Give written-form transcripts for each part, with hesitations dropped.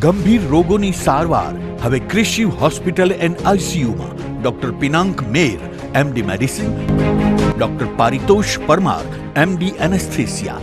ગંભીર રોગોની સારવાર હવે ક્રિશિવ હોસ્પિટલ એન્ડ આઈસીયુમાં doctor Pinank Mer MD medicine, doctor Paritosh Parmar MD anaesthesia,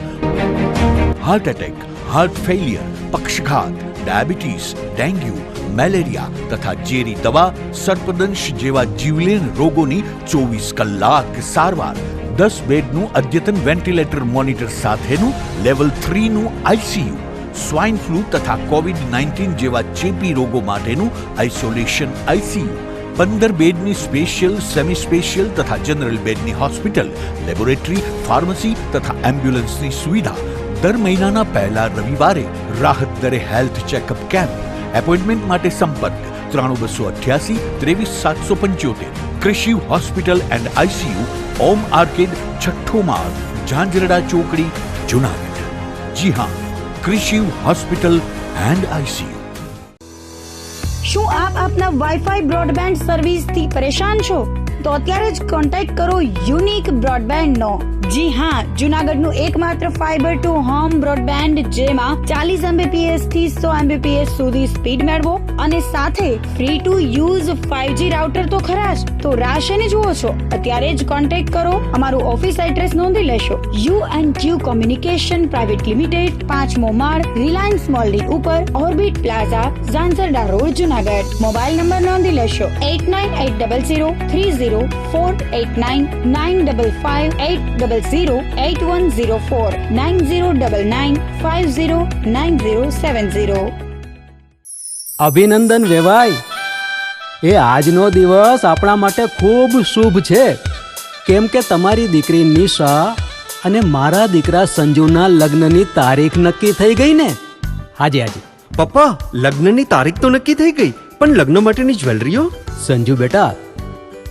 heart attack, heart failure, પક્ષઘાત, ડાયાબિટીસ, ડેન્ગ્યુ, મેલેરિયા તથા ઝેરી દવા, સર્પદંશ જેવા જીવલેણ રોગોની 24 કલાક સારવાર, 10 બેડનું અદ્યતન વેન્ટિલેટર મોનિટર સાથેનું લેવલ 3નું આઈસીયુ, સ્વાઇન ફ્લૂ તથા કોવિડ-19 જેવા ચેપી રોગો માટેનું આઇસોલેશન આઈસીયુ, 15 બેડની સ્પેશિયલ, સેમી સ્પેશિયલ તથા જનરલ બેડની હોસ્પિટલ, લેબોરેટરી, ફાર્મસી તથા એમ્બ્યુલન્સની સુવિધા, દર મહિનાના પહેલા રવિવારે રાહત દરે હેલ્થ ચેકઅપ કેમ્પ. એપોઇન્ટમેન્ટ માટે સંપર્ક 9288 23775. Krishiv hospital and ICU, Om arcade, છઠ્ઠો માળ, ઝાંઝરડા ચોકડી, જુનાગઢ. જી હા, ક્રિશિવ હોસ્પિટલ એન્ડ આઈસીયુ. શું આપ આપના વાઈફાઈ બ્રોડબેન્ડ સર્વિસ થી પરેશાન છો? તો અત્યારે જ કોન્ટેક્ટ કરો યુનિક બ્રોડબેન્ડ નો. જી હા, જુનાગઢનું એકમાત્ર ફાઈબર ટુ હોમ બ્રોડબેન્ડ જેમાં 40 Mbps થી 100 Mbps સુધી સ્પીડ મેળવો અને સાથે free to use 5G router તો ખરા જ. તો રાહ શેની જુઓ છો? અત્યારે જ કોન્ટેક્ટ કરો. અમારું ઓફિસ એડ્રેસ નોંધી લેશો. U&Q કોમ્યુનિકેશન પ્રાઇવેટ લિમિટેડ, 5મો માળ, રિલાયન્સ મોલની ઉપર, orbit plaza, Zanzarda road, Junagadh. Mobile number નોંધી લેશો 89800304899558008104 9099509070. અભિનંદન વેવાય. એ આજનો દિવસ આપણા માટે ખૂબ શુભ છે, કેમ કે તમારી દીકરી નિશા અને મારા દીકરા સંજુના લગ્નની તારીખ નક્કી થઈ ગઈ ને. હાજી હાજી પપ્પા, લગ્નની તારીખ તો નક્કી થઈ ગઈ, પણ લગ્ન માટેની જ્વેલરીઓ? સંજુ બેટા,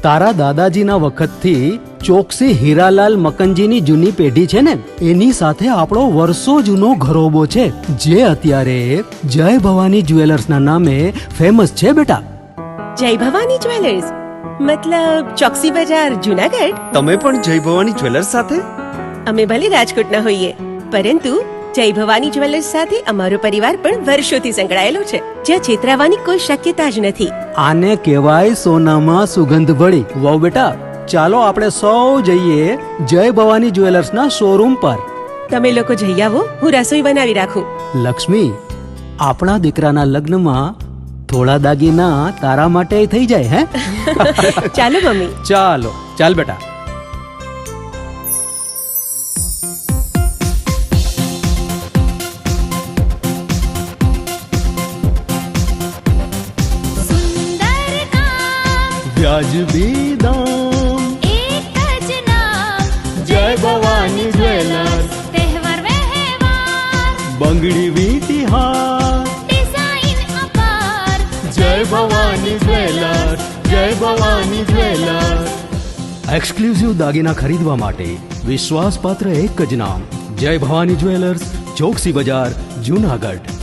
તારા દાદાજીના વખતથી ચોકસી હીરાલાલ મકનજીની જૂની પેઢી છે ને, એની સાથે આપણો વર્ષો જૂનો ઘરોબો છે, જે અત્યારે જય ભવાની જ્વેલર્સના નામે ફેમસ છે બેટા. જય ભવાની જ્વેલર્સ મતલબ ચોકસી બજાર, જુનાગઢ? તમે પણ જય ભવાની જ્વેલર્સ સાથે? અમે ભલે રાજકોટના હોઈએ, પરંતુ જય ભવાની જ્વેલર્સ સાથે અમારો પરિવાર પણ વર્ષોથી સંકળાયેલો છે, જ્યાં છેતરાવાની કોઈ શક્યતા જ નથી. આને કહેવાય સોનામાં સુગંધ ભળી. વાવ બેટા, ચાલો આપણે સૌ જઈએ જય ભવાની જ્વેલર્સના શોરૂમ પર. તમે લોકો જઈ આવો, હું રસોઈ બનાવી રાખું. લક્ષ્મી, આપણા દીકરાના લગ્નમાં થોડા દાગીના તારા માટે થઈ જાય. હે ચાલો મમ્મી. ચાલો ચાલ બેટા. વ્યાજબી દામ, એક જ નામ, જય ભવાની જ્વેલર્સ. તહેવાર વ્યવહાર, બંગડી વીંટી હાર, ડિઝાઇન અપાર, જય ભવાની જ્વેલર્સ, જય ભવાની જ્વેલર્સ. એક્સક્લુઝિવ દાગીના ખરીદવા માટે વિશ્વાસપાત્ર એક જ નામ, જય ભવાની જ્વેલર્સ, ચોકસી બજાર, જુનાગઢ.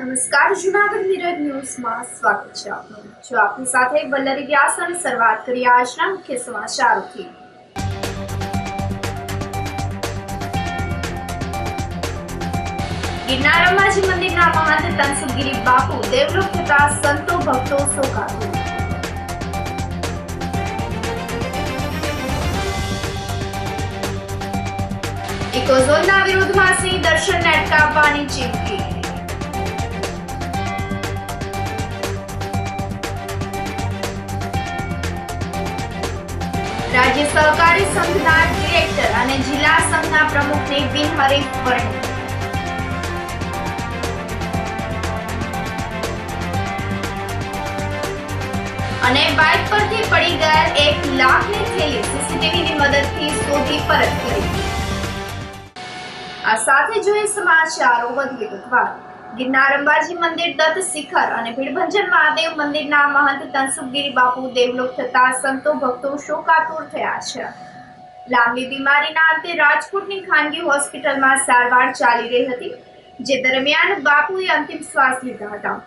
નમસ્કાર, જુનાગઢ મિરર ન્યૂઝમાં સ્વાગત છે આપનું. જો આપની સાથે વલ્લરી વ્યાસ અને શરૂઆત કરીએ આજના મુખ્ય સમાચારોથી. ગિરનાર અંબાજી મંદિરના મહંત તનસુખગીરી બાપુ દેવલોક થતા સંતો ભક્તો શોકાતુર. ઇકોઝોનના વિરોધમાં સિંહ દર્શનને અટકાવવાની ચીમકી. રાજ્ય સહકારી સંઘના ડિરેક્ટર અને જિલ્લા સંઘના પ્રમુખને બિનહરીફ વરણી. અને બાઇક પરથી પડી ગયેલ 1 લાખની થેલી સીસીટીવીની મદદથી શોધી પરત કરી. આ સાથે જોઈએ સમાચારો વધુ વિગતવાર. ગિરનાર અંબાજી મંદિર દત્ત શિખર અને ભીડભંજન મહાદેવ મંદિરના મહંત તનસુખગીરી બાપુ દેવલોક થતા સંતો ભક્તો શોકાતુર થયા છે. લાંબી બીમારીના અંતે રાજકોટની ખાનગી હોસ્પિટલમાં સારવાર ચાલી રહી હતી, જે દરમિયાન બાપુએ અંતિમ શ્વાસ લીધા હતા.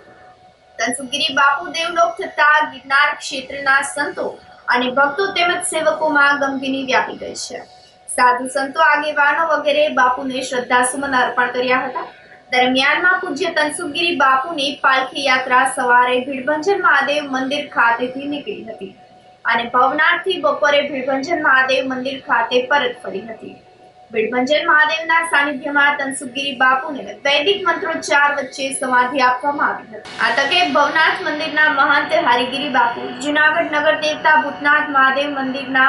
તનસુખગીરી બાપુ દેવલોક થતા ગિરનાર ક્ષેત્રના સંતો અને ભક્તો તેમજ સેવકોમાં ગમગીની વ્યાપી ગઈ છે. સાધુ સંતો આગેવાનો વગેરે બાપુને શ્રદ્ધાસુમન અર્પણ કર્યા હતા. દરમિયાનમાં પૂજ્ય તનસુખગીરી બાપુની પાલખી યાત્રા સવારે ભીડભંજન મહાદેવ મંદિર ખાતેથી નીકળી હતી અને ભવનાથથી બપોરે ભીડભંજન મહાદેવ મંદિર ખાતે પરત ફરી હતી. ભીડભંજન મહાદેવના સાનિધ્યમાં તનસુખગીરી બાપુને વૈદિક મંત્રોચ્ચાર વચ્ચે સમાધિ આપવામાં આવી હતી. આ તકે ભવનાથ મંદિરના મહંત હરિગીરી બાપુ, જુનાગઢ નગર દેવતા ભૂતનાથ મહાદેવ મંદિરના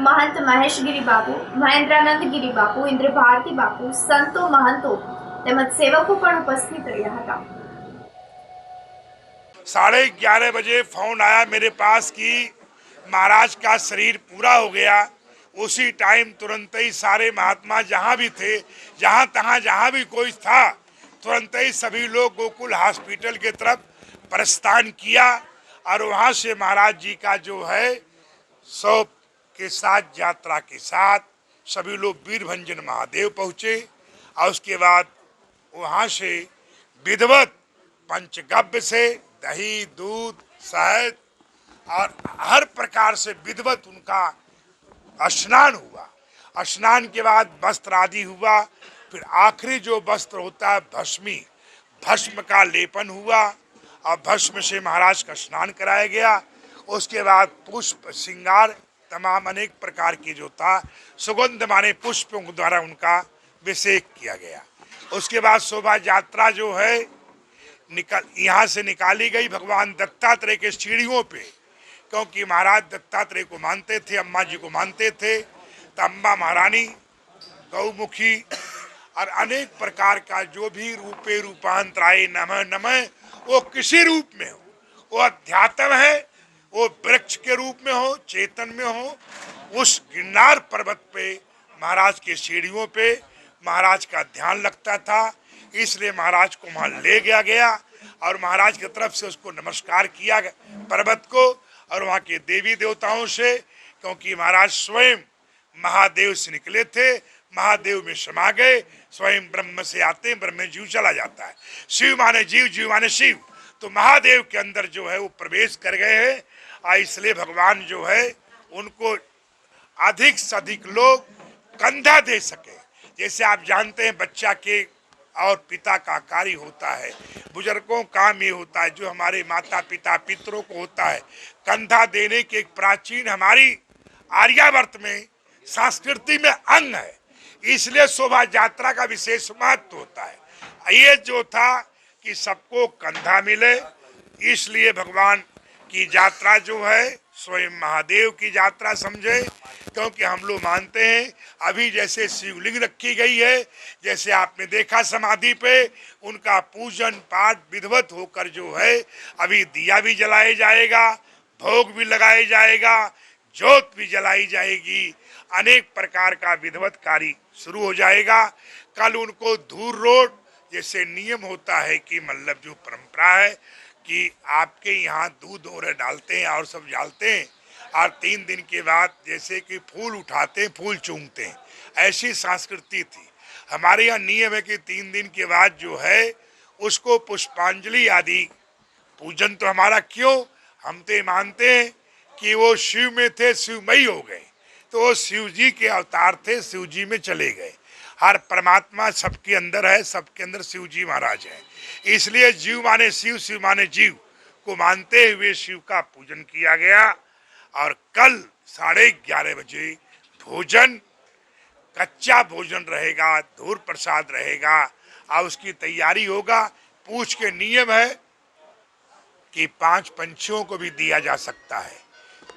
महंत महेशगिरी बापू, महेंद्रानंदगिरी बापू, इंद्र भारती बापू, संतो महंतो તેમજ સેવકો પણ ઉપસ્થિત રહ્યા હતા. 11:30 बजे फोन आया मेरे पास कि महाराज का शरीर पूरा हो गया. उसी टाइम तुरंत ही सारे महात्मा जहाँ भी थे, जहाँ तहाँ जहाँ भी कोई था, तुरंत ही सभी लोग गोकुल हॉस्पिटल के तरफ प्रस्थान किया और वहाँ से महाराज जी का जो है शव के साथ यात्रा के साथ सभी लोग वीरभंजन महादेव पहुँचे और उसके बाद वहाँ से विधिवत पंचगव्य से दही, दूध, शहद और हर प्रकार से विधिवत उनका स्नान हुआ. स्नान के बाद वस्त्र आदि हुआ. फिर आखिरी जो वस्त्र होता है भस्म का लेपन हुआ और भस्म से महाराज का स्नान कराया गया. उसके बाद पुष्प श्रृंगार तमाम अनेक प्रकार के जो था सुगंध माने पुष्पों द्वारा उनका अभिषेक किया गया. उसके बाद शोभा यात्रा जो है यहाँ से निकाली गई भगवान दत्तात्रेय के सीढ़ियों पे, क्योंकि महाराज दत्तात्रेय को मानते थे, अम्मा जी को मानते थे. तो अम्मा महारानी, गौमुखी और अनेक प्रकार का जो भी रूपे रूपांतराय नमः नमः, वो किसी रूप में हो, वो अध्यात्म है, वो वृक्ष के रूप में हो, चेतन में हो, उस गिरनार पर्वत पे महाराज के सीढ़ियों पे महाराज का ध्यान लगता था. इसलिए महाराज को वहाँ ले गया और महाराज की तरफ से उसको नमस्कार किया पर्वत को और वहाँ के देवी देवताओं से, क्योंकि महाराज स्वयं महादेव से निकले थे, महादेव में समा गए. स्वयं ब्रह्म से आते हैं, ब्रह्म में जीव चला जाता है. शिव माने जीव, जीव माने शिव. तो महादेव के अंदर जो है वो प्रवेश कर गए हैं और इसलिए भगवान जो है उनको अधिक से अधिक लोग कंधा दे सके. जैसे आप जानते हैं बच्चा के और पिता का कार्य होता है, बुजुर्गों का काम ये होता है, जो हमारे माता पिता पितरों को होता है, कंधा देने के एक प्राचीन हमारी आर्यावर्त में संस्कृति में अंग है. इसलिए शोभा यात्रा का विशेष महत्व होता है. ये जो था कि सबको कंधा मिले, इसलिए भगवान की यात्रा जो है स्वयं महादेव की यात्रा समझे. क्योंकि हम लोग मानते हैं अभी जैसे शिवलिंग रखी गई है, जैसे आपने देखा समाधि पे उनका पूजन पाठ विधिवत होकर जो है अभी दिया भी जलाया जाएगा, भोग भी लगाया जाएगा, ज्योत भी जलाई जाएगी, अनेक प्रकार का विधिवत कार्य शुरू हो जाएगा. कल उनको धूर रोड जैसे नियम होता है कि मतलब जो परंपरा है कि आपके यहाँ दूध और डालते हैं और सब डालते हैं और 3 दिन के बाद जैसे कि फूल उठाते हैं, फूल चूमते हैं, ऐसी संस्कृति थी. हमारे यहाँ नियम है कि 3 दिन के बाद जो है उसको पुष्पांजलि आदि पूजन. तो हमारा क्यों, हम तो मानते हैं कि वो शिव में थे, शिवमयी हो गए, तो वो शिव जी के अवतार थे, शिव जी में चले गए. हर परमात्मा सबके अंदर है, सबके अंदर शिव जी महाराज है. इसलिए जीव माने शिव, शिव माने जीव को मानते हुए शिव का पूजन किया गया. और कल 11:30 बजे भोजन, कच्चा भोजन रहेगा, धूर प्रसाद रहेगा और उसकी तैयारी होगा. पूछ के नियम है कि 5 पंछियों को भी दिया जा सकता है,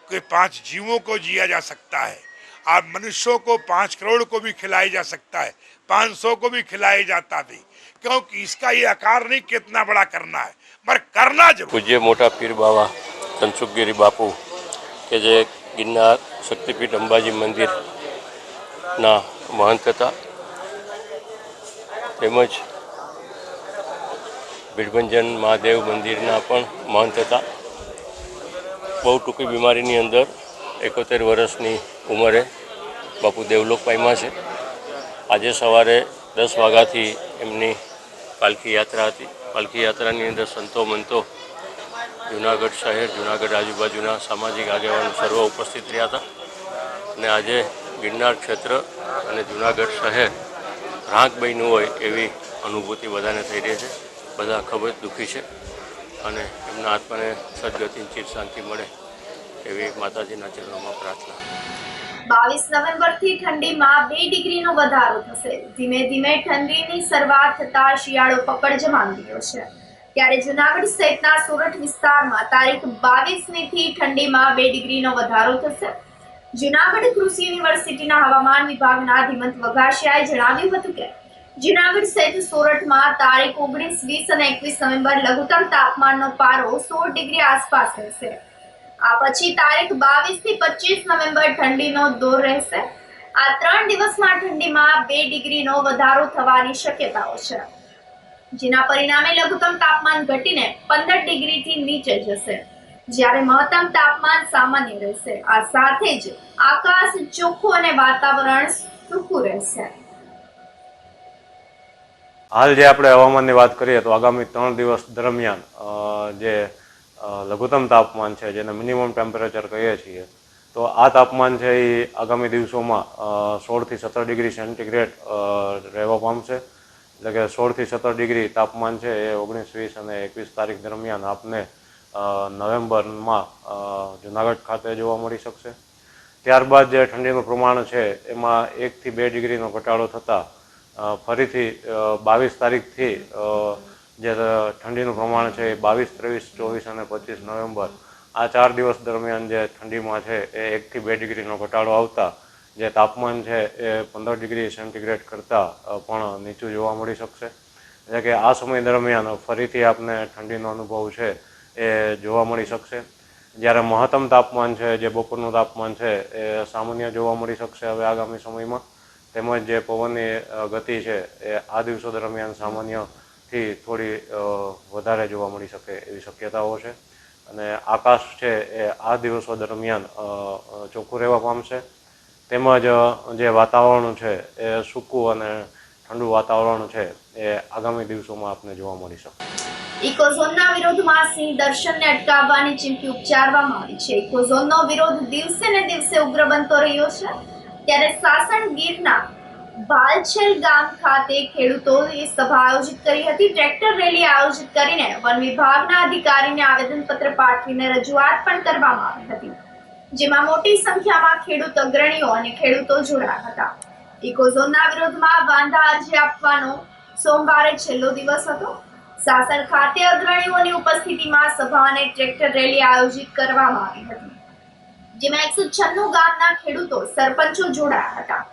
कि 5 जीवों को जिया जा सकता है और मनुष्यों को 5 करोड़ को भी खिलाया जा सकता है, 500 को भी खिलाया जाता भी. क्योंकि इसका ये आकार नहीं कितना बड़ा करना है, मगर करना जरूर. पूज्य मोटा पीर बाबा ધનસુખગીરી બાપુ કે જે ગિરનાર શક્તિપીઠ અંબાજી મંદિરના મહંત હતા, તેમજ ભીડભંજન મહાદેવ મંદિરના પણ મહંત હતા. બહુ ટૂંકી બીમારીની અંદર 71 વર્ષની ઉંમરે બાપુ દેવલોક પામ્યા છે. આજે સવારે 10 વાગ્યાથી એમની પાલખી યાત્રા હતી. પાલખી યાત્રાની અંદર સંતો મંતો, જુનાગઢ શહેર, જુનાગઢ આજુબાજુના સામાજિક આગેવાનો સર્વ ઉપસ્થિત રહ્યા હતા. અને આજે ગિરનાર ક્ષેત્ર અને જુનાગઢ શહેર રાંક બન્યું હોય એવી અનુભૂતિ બધાને થઈ રહી છે. બધા ખૂબ જ દુઃખી છે અને એમના આત્માને સદગતિની ચિર શાંતિ મળે એવી માતાજીના ચરણોમાં પ્રાર્થના. 22 નવેમ્બરથી ઠંડીમાં 2 ડિગ્રીનો વધારો થશે. ધીમે ધીમે ઠંડીની શરૂઆત થતા શિયાળો પકડ જમાવી રહ્યો છે. ત્યારે જુનાગઢ સહિતના સોરઠ વિસ્તારમાં તારીખ 22મીથી ઠંડીમાં 2 ડિગ્રીનો વધારો થશે. જુનાગઢ કૃષિ યુનિવર્સિટીના હવામાન વિભાગના ધીમંત વઘાસિયાએ જણાવ્યું હતું કે જુનાગઢ સહિત સોરઠમાં તારીખ 19, 20 અને 21 નવેમ્બર લઘુત્તમ તાપમાનનો પારો 16 ડિગ્રી આસપાસ રહેશે. આ પછી તારીખ 22 થી 25 નવેમ્બર ઠંડીનો દોર રહેશે. આ 3 દિવસમાં ઠંડીમાં 2 ડિગ્રીનો વધારો થવાની શક્યતાઓ છે, જેના પરિણામે લઘુત્તમ તાપમાન ઘટીને 15 ડિગ્રીથી નીચે જશે, જ્યારે મહત્તમ તાપમાન સામાન્ય રહેશે. આ સાથે જ આકાશ ચોખ્ખું અને વાતાવરણ સૂકું રહેશે. હાલ જે આપણે હવામાનની વાત કરીએ તો આગામી 3 દિવસ દરમિયાન જે લઘુત્તમ તાપમાન છે, જેને મિનિમમ ટેમ્પરેચર કહીએ છીએ, તો આ તાપમાન છે એ આગામી દિવસોમાં 16 થી 17 ડિગ્રી સેન્ટીગ્રેડ રહેવા પામશે. એટલે કે 16 થી 17 ડિગ્રી તાપમાન છે એ 19, 20 અને 21 તારીખ દરમિયાન આપને નવેમ્બરમાં જુનાગઢ ખાતે જોવા મળી શકશે. ત્યારબાદ જે ઠંડીનું પ્રમાણ છે એમાં 1 થી 2 ડિગ્રીનો ઘટાડો થતાં ફરીથી 22 તારીખથી જે ઠંડીનું પ્રમાણ છે એ 22, 23, 24 અને 25 નવેમ્બર આ 4 દિવસ દરમિયાન જે ઠંડીમાં છે એ 1 થી 2 ડિગ્રીનો ઘટાડો આવતા જે તાપમાન છે એ 15 ડિગ્રી સેન્ટીગ્રેડ કરતાં પણ નીચું જોવા મળી શકશે. એટલે કે આ સમય દરમિયાન ફરીથી આપને ઠંડીનો અનુભવ છે એ જોવા મળી શકશે. જ્યારે મહત્તમ તાપમાન છે, જે બપોરનું તાપમાન છે એ સામાન્ય જોવા મળી શકશે હવે આગામી સમયમાં. તેમજ જે પવનની ગતિ છે એ આ દિવસો દરમિયાન સામાન્યથી થોડી વધારે જોવા મળી શકે એવી શક્યતાઓ છે. અને આકાશ છે એ આ દિવસો દરમિયાન ચોખ્ખું રહેવા પામશે. તેમજ જે વાતાવરણ છે એ સૂકું અને ઠંડુ વાતાવરણ છે એ આગામી દિવસોમાં આપને જોવા મળી શકે. ઇકોઝોનના વિરોધમાં સિંહ દર્શનને અટકાવવાની ચીમકી ઉચ્ચારવામાં આવી છે. ઇકોઝોનનો વિરોધ દિવસે ને દિવસે ઉગ્ર બનતો રહ્યો છે. ત્યારે સાસણ ગીરના ભાલછેલ ગામ ખાતે ખેડૂતોએ સભા આયોજિત કરી હતી. ટ્રેક્ટર રેલી આયોજિત કરીને વન વિભાગના અધિકારીને આવેદનપત્ર પાઠવીને રજૂઆત પણ કરવામાં આવી હતી, જેમાં મોટી સંખ્યામાં ખેડૂત અગ્રણીઓ અને ખેડૂતો જોડાયા હતા. ઇકોઝોનના વિરોધમાં વાંધા અરજી આપવાનો સોમવારે છેલ્લો દિવસ હતો. સાસણ ખાતે અગ્રણીઓની ઉપસ્થિતિમાં સભા અને ટ્રેક્ટર રેલી આયોજિત કરવામાં આવી હતી, જેમાં 196 ગામના ખેડૂતો, સરપંચો જોડાયા હતા.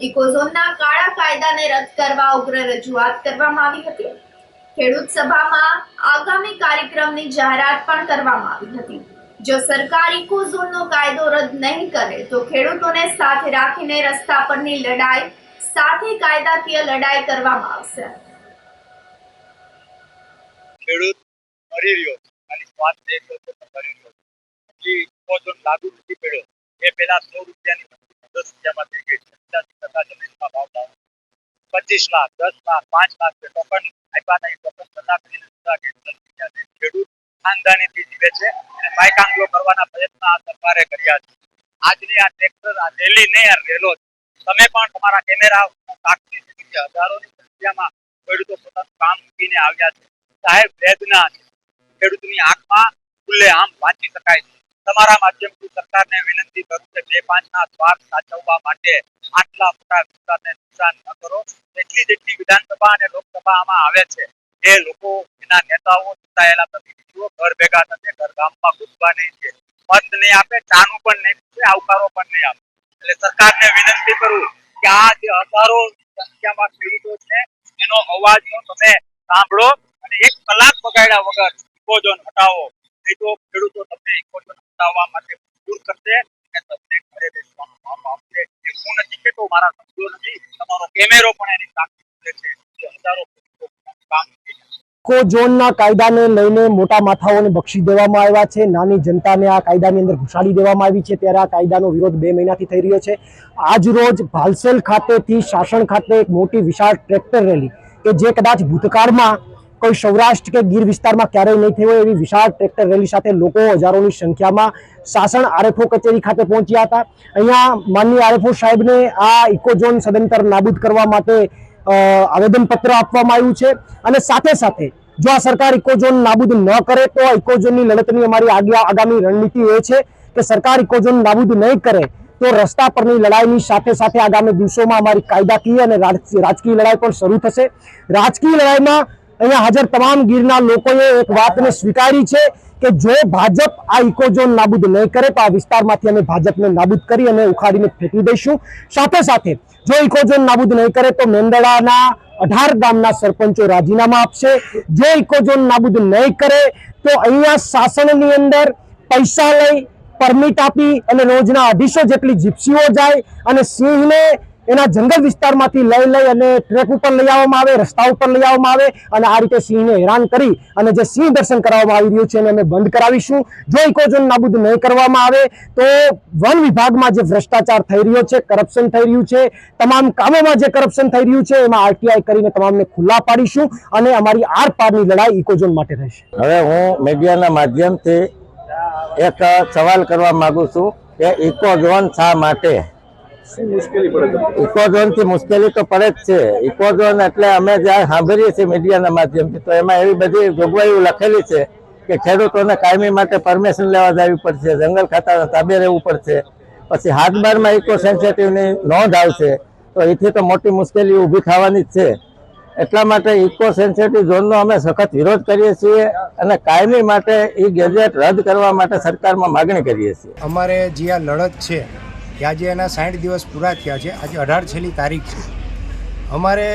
ઇકોઝોનના કાળા કાયદાને રદ કરવા ઉગ્ર રજૂઆત કરવામાં આવી હતી. ખેડૂત સભામાં આગામી કાર્યક્રમની જાહેરાત પણ કરવામાં આવી હતી. જો સરકાર ઇકોઝોનનો કાયદો રદ નહીં કરે તો ખેડૂતોને સાથે રાખીને રસ્તા પરની લડાઈ સાથે કાયદાકીય લડાઈ કરવામાં આવશે. ખેડૂત મરી રહ્યો અને સ્વાદ મરી રહ્યો. હજી ઇકોઝોન લાગુ નથી પડ્યો એ પહેલા 100 રૂપિયાની 10 રૂપિયામાં થઈ ગઈ છે. 50% જમીનમાં ભાવ ડાઉન. 25 લાખ, 10 લાખ, 5 લાખ ટોકન આપ્યા નહીં. ટોકન છતાં ખેડૂત ખાનદાનીથી જીવે છે અને પાયકાંગલો કરવાના પ્રયત્ન આ સરકારે કર્યા છે. આજની આ ટ્રેક્ટર, આ રેલી નહીં, આ રેલો તમે પણ તમારા કેમેરા તાકતી હજારોની સંખ્યામાં ખેડૂતો પોતાનું કામ મૂકીને આવ્યા છે. સાહેબ વેદના છે, ખેડૂતની આંખમાં ખુલ્લે આમ વાંચી શકાય છે. તમારા માધ્યમથી સરકારને વિનંતી કરું કે 2-5ના સ્વાર્થ સાચવવા માટે આટલા મોટા વિસ્તારને નુકસાન ન કરો. જેટલી વિધાનસભા અને લોકસભામાં આવે છે એ લોકો, એના નેતાઓ, ચૂંટાયેલા પ્રતિનિધિઓ ઘર ભેગા થશે, ઘર ગામમાં ઘૂસવા નહીં છે. મત નહીં આપે, ચાનું પણ નહીં પૂછે, આવકારો પણ નહીં આપે. એટલે સરકારને વિનંતી કરું કે આ જે હજારો સંખ્યામાં ખેડૂતો છે એનો અવાજનો તમે સાંભળો અને 1 કલાક બગાડ્યા વગર ઇકોઝોન હટાવો. નહીં તો ખેડૂતો તમને ઇકોઝોન હટાવવા માટે મજબૂર કરશે અને તમને ઘરે બેસવાનો ભાવ આપશે. એ હું નથી કહેતો, મારા શબ્દો નથી, તમારો કેમેરો પણ એની સાક્ષી કરે છે કે હજારો ખેડૂતો કામ કરી રહ્યા છે. ઇકોઝોનના કાયદાને લઈને મોટા માથાઓને બક્ષી દેવામાં આવ્યા છે, નાની જનતાને આ કાયદાની અંદર ઘુસાડી દેવામાં આવી છે. ત્યારે આ કાયદાનો વિરોધ 2 મહિનાથી થઈ રહ્યો છે. આજ રોજ ભાલસેલ ખાતેથી શાસન ખાતે એક મોટી વિશાળ ટ્રેક્ટર રેલી કે જે કદાચ ભૂતકાળમાં કોઈ સૌરાષ્ટ્ર કે ગીર વિસ્તારમાં ક્યારેય નહીં થઈ હોય એવી વિશાળ ટ્રેક્ટર રેલી સાથે લોકો હજારોની સંખ્યામાં શાસન આરએફઓ કચેરી ખાતે પહોંચ્યા હતા. અહીંયા માનનીય આરએફઓ સાહેબને આ ઇકોઝોન સદંતર નાબૂદ કરવા માટે આવેદનપત્ર આપવામાં આવ્યું છે. અને સાથે સાથે જો આ સરકાર ઇકોઝોન નાબૂદ ન કરે તો આ ઇકોઝોનની લડતની અમારી આગામી રણનીતિ એ છે કે સરકાર ઇકોઝોન નાબૂદ નહીં કરે તો રસ્તા પરની લડાઈની સાથે સાથે આગામી દિવસોમાં અમારી કાયદાકીય અને રાજકીય લડાઈ પણ શરૂ થશે. રાજકીય લડાઈમાં અહીંયા હાજર તમામ ગીરના લોકોએ એક વાતને સ્વીકારી છે કે જો ભાજપ આ ઇકોઝોન નાબૂદ નહીં કરે તો આ વિસ્તારમાંથી અમે ભાજપને નાબૂદ કરી અને ઉખાડીને ફેંકી દઈશું. સાથે સાથે જો ઇકોઝોન નાબૂદ નહીં કરે તો મેંદડાના 18 ગામના સરપંચો રાજીનામા આપશે. જો ઇકોઝોન નાબૂદ નહીં કરે તો અહીંયા શાસનની અંદર પૈસા લઈ પરમિટ આપી અને રોજના 250 જેટલી જીપ્સીઓ જાય અને સિંહને એના જંગલ વિસ્તારમાંથી લઈ અને ટ્રેક ઉપર લઈ આવવામાં આવે, રસ્તા ઉપર લઈ આવવામાં આવે અને આ રીતે સિંહને હેરાન કરી અને જે સિંહ દર્શન કરવામાં આવી રહ્યું છે એને અમે બંધ કરાવીશું. જો ઇકોઝોન નાબૂદ નહીં કરવામાં આવે તો વન વિભાગમાં જે ભ્રષ્ટાચાર થઈ રહ્યો છે, કરપ્શન થઈ રહ્યું છે, તમામ કામોમાં જે કરપ્શન થઈ રહ્યું છે એમાં આરટીઆઈ કરીને તમામને ખુલ્લા પાડીશું અને અમારી આર પારની લડાઈ ઇકોઝોન માટે રહેશે. હવે હું મીડિયાના માધ્યમથી એક સવાલ કરવા માંગુ છું કે ઇકોઝોન શા માટે? ઇકોઝોન થી મુશ્કેલી તો પડે જ છે. ઇકોઝોન એટલે અમે જ્યાં સાંભળીએ છીએ મીડિયાના માધ્યમથી તો એમાં એવી બધી જોગવાઈઓ લખેલી છે કે ખેડૂતોને કાયમી માટે પરમિશન લેવા જવી પડશે, જંગલ ખાતાના તાબે રહેવું પડશે, પછી હાથબારમાં ઇકો સેન્સિટિવની નોંધ આવશે. તો એથી તો મોટી મુશ્કેલી ઊભી થવાની જ છે. એટલા માટે ઇકો સેન્સિટિવ ઝોનનો અમે સખત વિરોધ કરીએ છીએ અને કાયમી માટે એ ગેજેટ રદ કરવા માટે સરકારમાં માગણી કરીએ છીએ. અમારે જે આ લડત છે કે આજે એના 60 દિવસ પૂરા થયા છે. આજે 18 છેલ્લી તારીખ છે. અમારે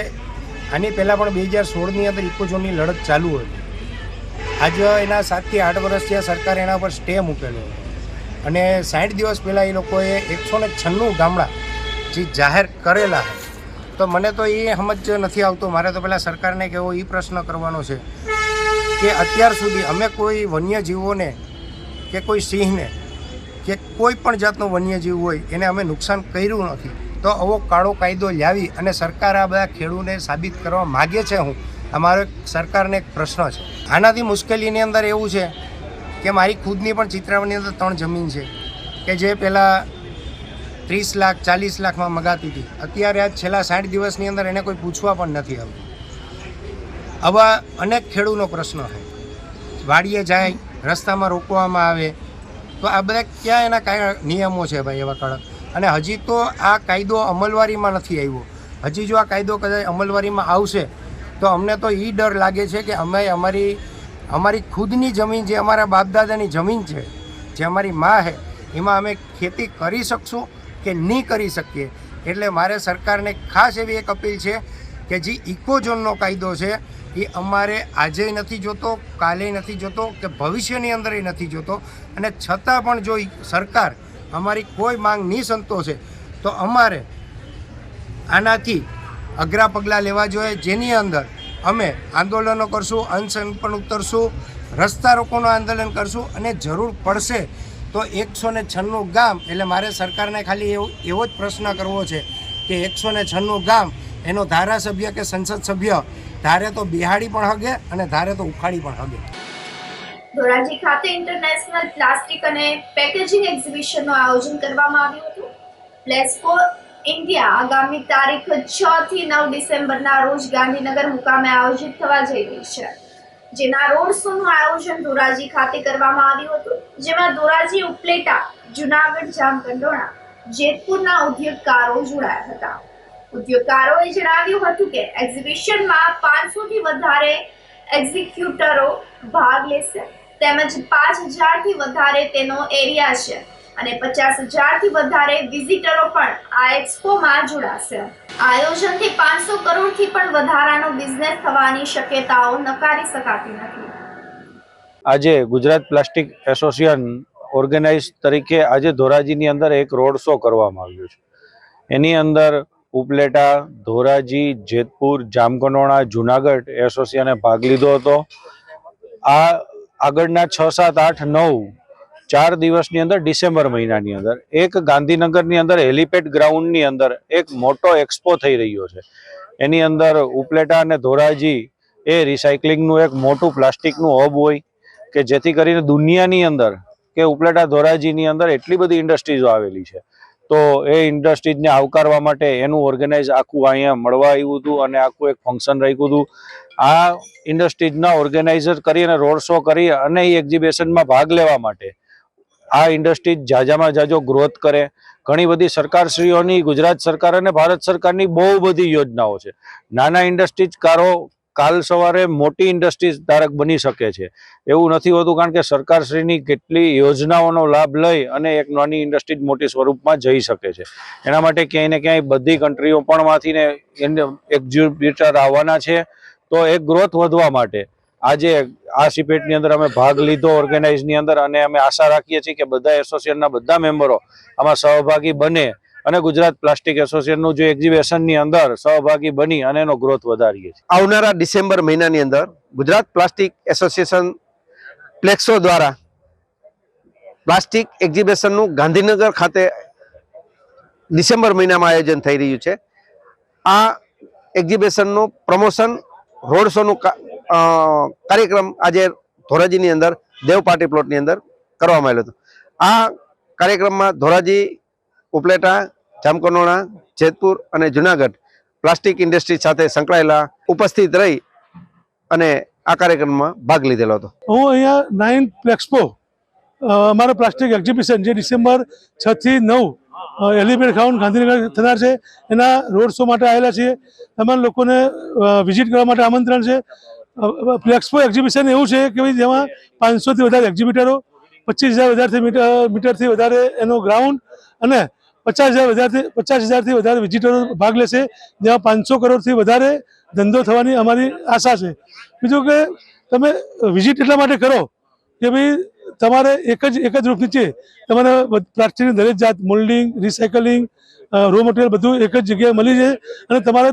આની પહેલાં પણ 2016ની અંદર ઇકોઝોનની લડત ચાલુ હતી. આજે એના 7 થી 8 વર્ષ થયા સરકારે એના પર સ્ટે મૂકેલો અને 60 દિવસ પહેલાં એ લોકોએ 196 ગામડા જે જાહેર કરેલા છે. તો મને તો એ સમજ નથી આવતો. મારે તો પહેલાં સરકારને કેવો એ પ્રશ્ન કરવાનો છે કે અત્યાર સુધી અમે કોઈ વન્યજીવોને કે કોઈ સિંહને કે કોઈ પણ જાતનો વન્યજીવ હોય એને અમે નુકસાન કર્યું નથી. તો આવો કાળો કાયદો લાવી અને સરકાર આ બધા ખેડૂતને સાબિત કરવા માગે છે. અમારો સરકારને એક પ્રશ્ન છે. આનાથી મુશ્કેલીની અંદર એવું છે કે મારી ખુદની પણ ચિત્રાવની અંદર 3 જમીન છે કે જે પહેલાં 30 લાખ 40 લાખમાં મગાતી હતી. અત્યારે આજ છેલ્લા 60 દિવસની અંદર એને કોઈ પૂછવા પણ નથી આવતું. આવા અનેક ખેડૂતનો પ્રશ્ન છે. વાડીએ જાય, રસ્તામાં રોકવામાં આવે તો આ બધા ક્યાં એના કયા નિયમો છે ભાઈ એવા કડક? અને હજી તો આ કાયદો અમલવારીમાં નથી આવ્યો. હજી જો આ કાયદો કદાચ અમલવારીમાં આવશે તો અમને તો એ ડર લાગે છે કે અમે અમારી ખુદની જમીન જે અમારા બાપદાદાની જમીન છે, જે અમારી માં છે, એમાં અમે ખેતી કરી શકશું કે નહીં કરી શકીએ. એટલે મારે સરકારને ખાસ એવી એક અપીલ છે કે જે ઇકોઝોનનો કાયદો છે એ અમારે આજે નથી જોતો, કાલે નથી જોતો કે ભવિષ્યની અંદર એ નથી જોતો. અને છતાં પણ જો સરકાર અમારી કોઈ માંગ નહીં સંતોષે તો અમારે આનાથી અઘરા પગલાં લેવા જોઈએ, જેની અંદર અમે આંદોલનો કરશું, અનશન પણ ઉતરશું, રસ્તા રોકોનું આંદોલન કરશું અને જરૂર પડશે તો 196 ગામ, એટલે મારે સરકારને ખાલી એવો જ પ્રશ્ન કરવો છે કે 196 ગામ એનો ધારાસભ્ય કે સંસદ સભ્ય ધારે તો બિહાડી પણ હગે અને ધારે તો ઉખાડી પણ હગે. ધોરાજી ખાતે ઇન્ટરનેશનલ પ્લાસ્ટિક અને પેકેજિંગ એક્ઝિબિશનનું આયોજન કરવામાં આવ્યું હતું. પ્લેસ્કો ઇન્ડિયા આગામી તારીખ 6 થી 9 ડિસેમ્બરના રોજ ગાંધીનગર મુકામે આયોજિત થવા જઈ રહી છે. જેના રોડ શોનું આયોજન ધોરાજી ખાતે કરવામાં આવ્યું હતું, જેમાં ધોરાજી, ઉપલેટા, જુનાગઢ, જામકંડોરણા, જેતપુરના ઉદ્યોગકારો જોડાયા હતા. ઉદ્યોગકારોએ જણાવ્યું હતું કે એક્ઝિબિશનમાં 500 થી વધારે એક્ઝિક્યુટરો ભાગ લેશે તેમજ 5000 થી વધારે તેનો એરિયા છે અને 50,000 થી વધારે વિઝિટરો પણ આ એક્સપોમાં જોડાશે. આયોજનથી 500 કરોડથી પણ વધારાનો બિઝનેસ થવાની શક્યતાઓ નકારી શકાતી નથી. આજે ગુજરાત પ્લાસ્ટિક એસોસિએશન ઓર્ગેનાઇઝ તરીકે આજે ધોરાજીની અંદર એક રોડ શો કરવામાં આવ્યો છે. એની અંદર ઉપલેટા, ધોરાજી, જેતપુર, જામકંડોરણા, જુનાગઢ એસોસિએશને ભાગ લીધો હતો. આ આગળના 6, 7, 8, 9 4 દિવસની અંદર ડિસેમ્બર મહિનાની અંદર એક ગાંધીનગરની અંદર હેલિપેડ ગ્રાઉન્ડની અંદર એક મોટો એક્સપો થઈ રહ્યો છે. એની અંદર ઉપલેટા અને ધોરાજી એ રિસાયકલિંગનું એક મોટું પ્લાસ્ટિકનું હબ હોય કે જેથી કરીને દુનિયાની અંદર કે ઉપલેટા ધોરાજીની અંદર એટલી બધી ઇન્ડસ્ટ્રીઝો આવેલી છે. તો એ ઇન્ડસ્ટ્રીઝને આવકારવા માટે એનું ઓર્ગેનાઇઝ આખું અહીંયા મળવા આવ્યું હતું અને આખું એક ફંક્શન રાખ્યું હતું. આ ઇન્ડસ્ટ્રીઝના ઓર્ગેનાઇઝર કરી અને રોડ શો કરી અને એ એક્ઝિબિશનમાં ભાગ લેવા માટે આ ઇન્ડસ્ટ્રીઝ જાજામાં જાજો ગ્રોથ કરે. ઘણી બધી સરકારશ્રીઓની, ગુજરાત સરકાર અને ભારત સરકારની બહુ બધી યોજનાઓ છે. નાના ઇન્ડસ્ટ્રીઝકારો કાલ સવારે મોટી ઇન્ડસ્ટ્રીઝ ધારક બની શકે છે એવું નથી હોતું, કારણ કે સરકારશ્રીની કેટલી યોજનાઓનો લાભ લઈ અને એક નાની ઇન્ડસ્ટ્રીઝ મોટી સ્વરૂપમાં જઈ શકે છે. એના માટે ક્યાંય ને ક્યાંય બધી કન્ટ્રીઓ પણ માંથીને એક્ઝિબિટર આવવાના છે. તો એક ગ્રોથ વધવા માટે આજે આ સિપેટની અંદર અમે ભાગ લીધો ઓર્ગેનાઇઝની અંદર, અને અમે આશા રાખીએ છીએ કે બધા એસોસિએશનના બધા મેમ્બરો આમાં સહભાગી બને અને ગુજરાત પ્લાસ્ટિક એસોસિએશનનું જે એક્ઝિબિશનની અંદર સહભાગી બની અને એનો ગ્રોથ વધારીએ છીએ. આવનારા ડિસેમ્બર મહિનાની અંદર ગુજરાત પ્લાસ્ટિક એસોસિએશન પ્લેક્સો દ્વારા પ્લાસ્ટિક એક્ઝિબિશનનું ગાંધીનગર ખાતે ડિસેમ્બર મહિનામાં આયોજન થઈ રહ્યું છે. આ એક્ઝિબિશનનું પ્રમોશન રોડ શોનું કાર્યક્રમ આજે ધોરાજીની અંદર દેવ પાર્ટી પ્લોટની અંદર કરવામાં આવેલો હતો. આ કાર્યક્રમમાં ધોરાજી, ઉપલેટા, જામકંડોરણા, જેતપુર અને જુનાગઢ પ્લાસ્ટિક ઇન્ડસ્ટ્રી સાથે સંકળાયેલા ઉપસ્થિત રહી અને આ કાર્યક્રમમાં ભાગ લીધેલો હતો. હું અહીંયા 9th પ્લેક્સપો અમારો પ્લાસ્ટિક એક્ઝિબિશન જે ડિસેમ્બર 6 થી 9 એલિફેન્ટ ગ્રાઉન્ડ ગાંધીનગર થનાર છે એના રોડ શો માટે આવેલા છીએ. તમામ લોકોને વિઝિટ કરવા માટે આમંત્રણ છે. પ્લેક્સપો એક્ઝિબિશન એવું છે કે ભાઈ જેમાં 500થી વધારે એક્ઝિબિટરો, 25,000 મીટરથી વધારે એનો ગ્રાઉન્ડ અને 50,000થી વધારે વિઝિટરો ભાગ લેશે, જેમાં 500 કરોડથી વધારે ધંધો થવાની અમારી આશા છે. બીજું કે તમે વિઝિટ એટલા માટે કરો કે ભાઈ તમારે એક જ રૂપ નીચે તમારે પ્લાસ્ટિકની દરેક જાત, મોલ્ડિંગ, રિસાયકલિંગ, રો મટીરિયલ બધું એક જ જગ્યાએ મળી જાય અને તમારો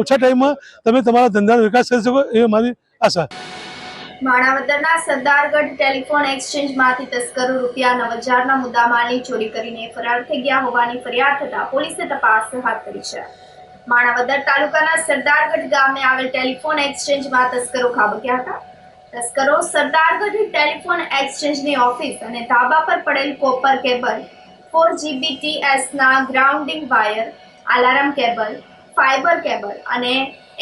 ઓછા ટાઈમમાં તમે તમારા ધંધાનો વિકાસ કરી શકો એ મારી આશા. માણાવદરના સરદારગઢ ટેલિફોન એક્સચેન્જમાંથી તસ્કરો રૂપિયા 9,000ના મુદ્દામાલની ચોરી કરીને ફરાર થઈ ગયા હોવાની ફરિયાદ થતાં પોલીસે તપાસ હાથ ધરી છે. માણાવદર તાલુકાના સરદારગઢ ગામે આવેલ ટેલિફોન એક્સચેન્જમાં તસ્કરો ખાબક્યા હતા. તસ્કરો સરદારગઢ ટેલિફોન એક્સચેન્જની ઓફિસ અને ધાબા પર પડેલ કોપર કેબલ, 4GBTSના grounding wire, alarm cable, fibre cable અને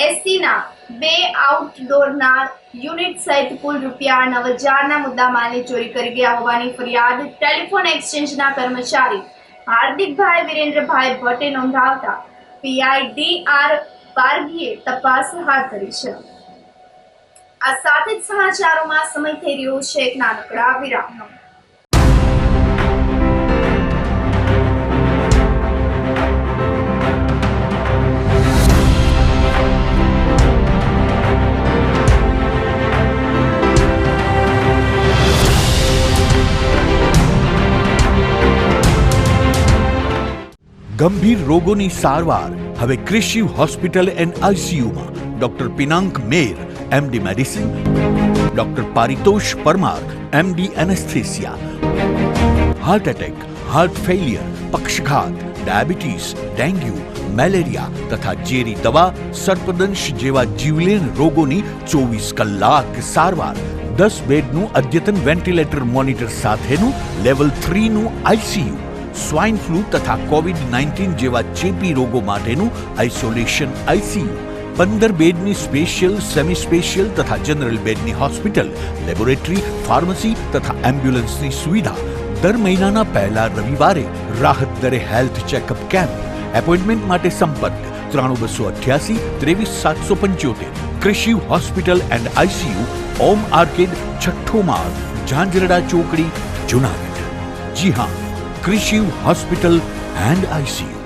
એસીના 2 આઉટડોરના યુનિટ સહિત કુલ રૂપિયા 9,000ના મુદ્દામાલની ચોરી કરી ગયા હોવાની ફરિયાદ ટેલિફોન એક્સચેન્જના કર્મચારી હાર્દિકભાઈ વિરેન્દ્રભાઈ ભટ્ટે નોંધાવતા PIDR પારગીએ તપાસ હાથ ધરી છે. આ સાથે જ સમાચારોમાં સમય થઈ રહ્યો છે એક નાનકડા વિરામનો. ગંભીર રોગોની સારવાર હવે કૃષિ હોસ્પિટલ એન્ડ આઈસીયુમાં doctor Pinank Mer, MD medicine, doctor Paritosh Parmar, MD anaesthesia. Heart attack, heart failure, પક્ષઘાત, ડાયાબિટીસ, ડેન્ગ્યુ, મેલેરિયા તથા ઝેરી દવા, સર્પદંશ જેવા જીવલેણ રોગોની 24 કલાક સારવાર. 10 બેડનું અદ્યતન વેન્ટિલેટર મોનિટર સાથેનું લેવલ 3નું આઈસીયુ. સ્વાઇન ફ્લૂ તથા COVID-19 જેવા ચેપી રોગો માટેનું આઇસોલેશન આઈસીયુ. 15 બેડની સ્પેશિયલ, સેમી સ્પેશિયલ તથા જનરલ બેડની હોસ્પિટલ, લેબોરેટરી, ફાર્મસી તથા એમ્બ્યુલન્સની સુવિધા. દર મહિનાના પહેલા રવિવારે રાહત દરે હેલ્થ ચેકઅપ કેમ્પ. એપોઇન્ટમેન્ટ માટે સંપર્ક 9288 23775. કૃષિ hospital and ICU, Om arcade, છઠ્ઠો માળ, ઝાંઝરડા ચોકડી, જુનાગઢ. જી હા, કૃષિ હોસ્પિટલ એન્ડ આઈસીયુ.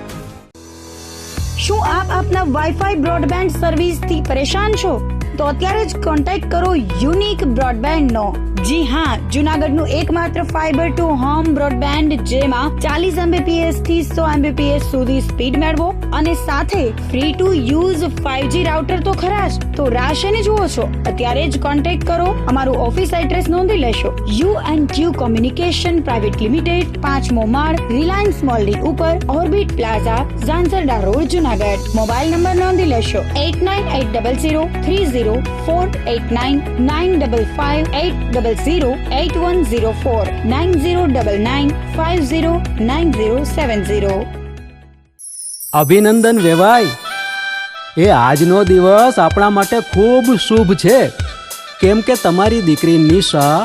શું આપ આપના વાઈફાઈ બ્રોડબેન્ડ સર્વિસથી પરેશાન છો? તો અત્યારે જ કોન્ટેક્ટ કરો યુનિક બ્રોડબેન્ડ નો, જી હા, જુનાગઢનું એકમાત્ર ફાઈબર ટુ હોમ બ્રોડબેન્ડ જેમાં 40 Mbps થી 100 Mbps સુધી સ્પીડ મેળવો અને સાથે free to use 5G router તો ખરા જ. તો રાશને જુઓ છો, અત્યારે જ કોન્ટેક્ટ કરો. અમારું ઓફિસ એડ્રેસ નોંધી લેશો. U&Q કોમ્યુનિકેશન પ્રાઇવેટ લિમિટેડ, 5મો માળ, રિલાયન્સ મોલની ઉપર, orbit plaza, Zanzarda road, Junagadh. Mobile number નોંધી લેશો 89800304895580808104 9099509070. અભિનંદન વેવાય. એ આજનો દિવસ આપણા માટે ખૂબ શુભ છે, કેમ કે તમારી દીકરી નિશા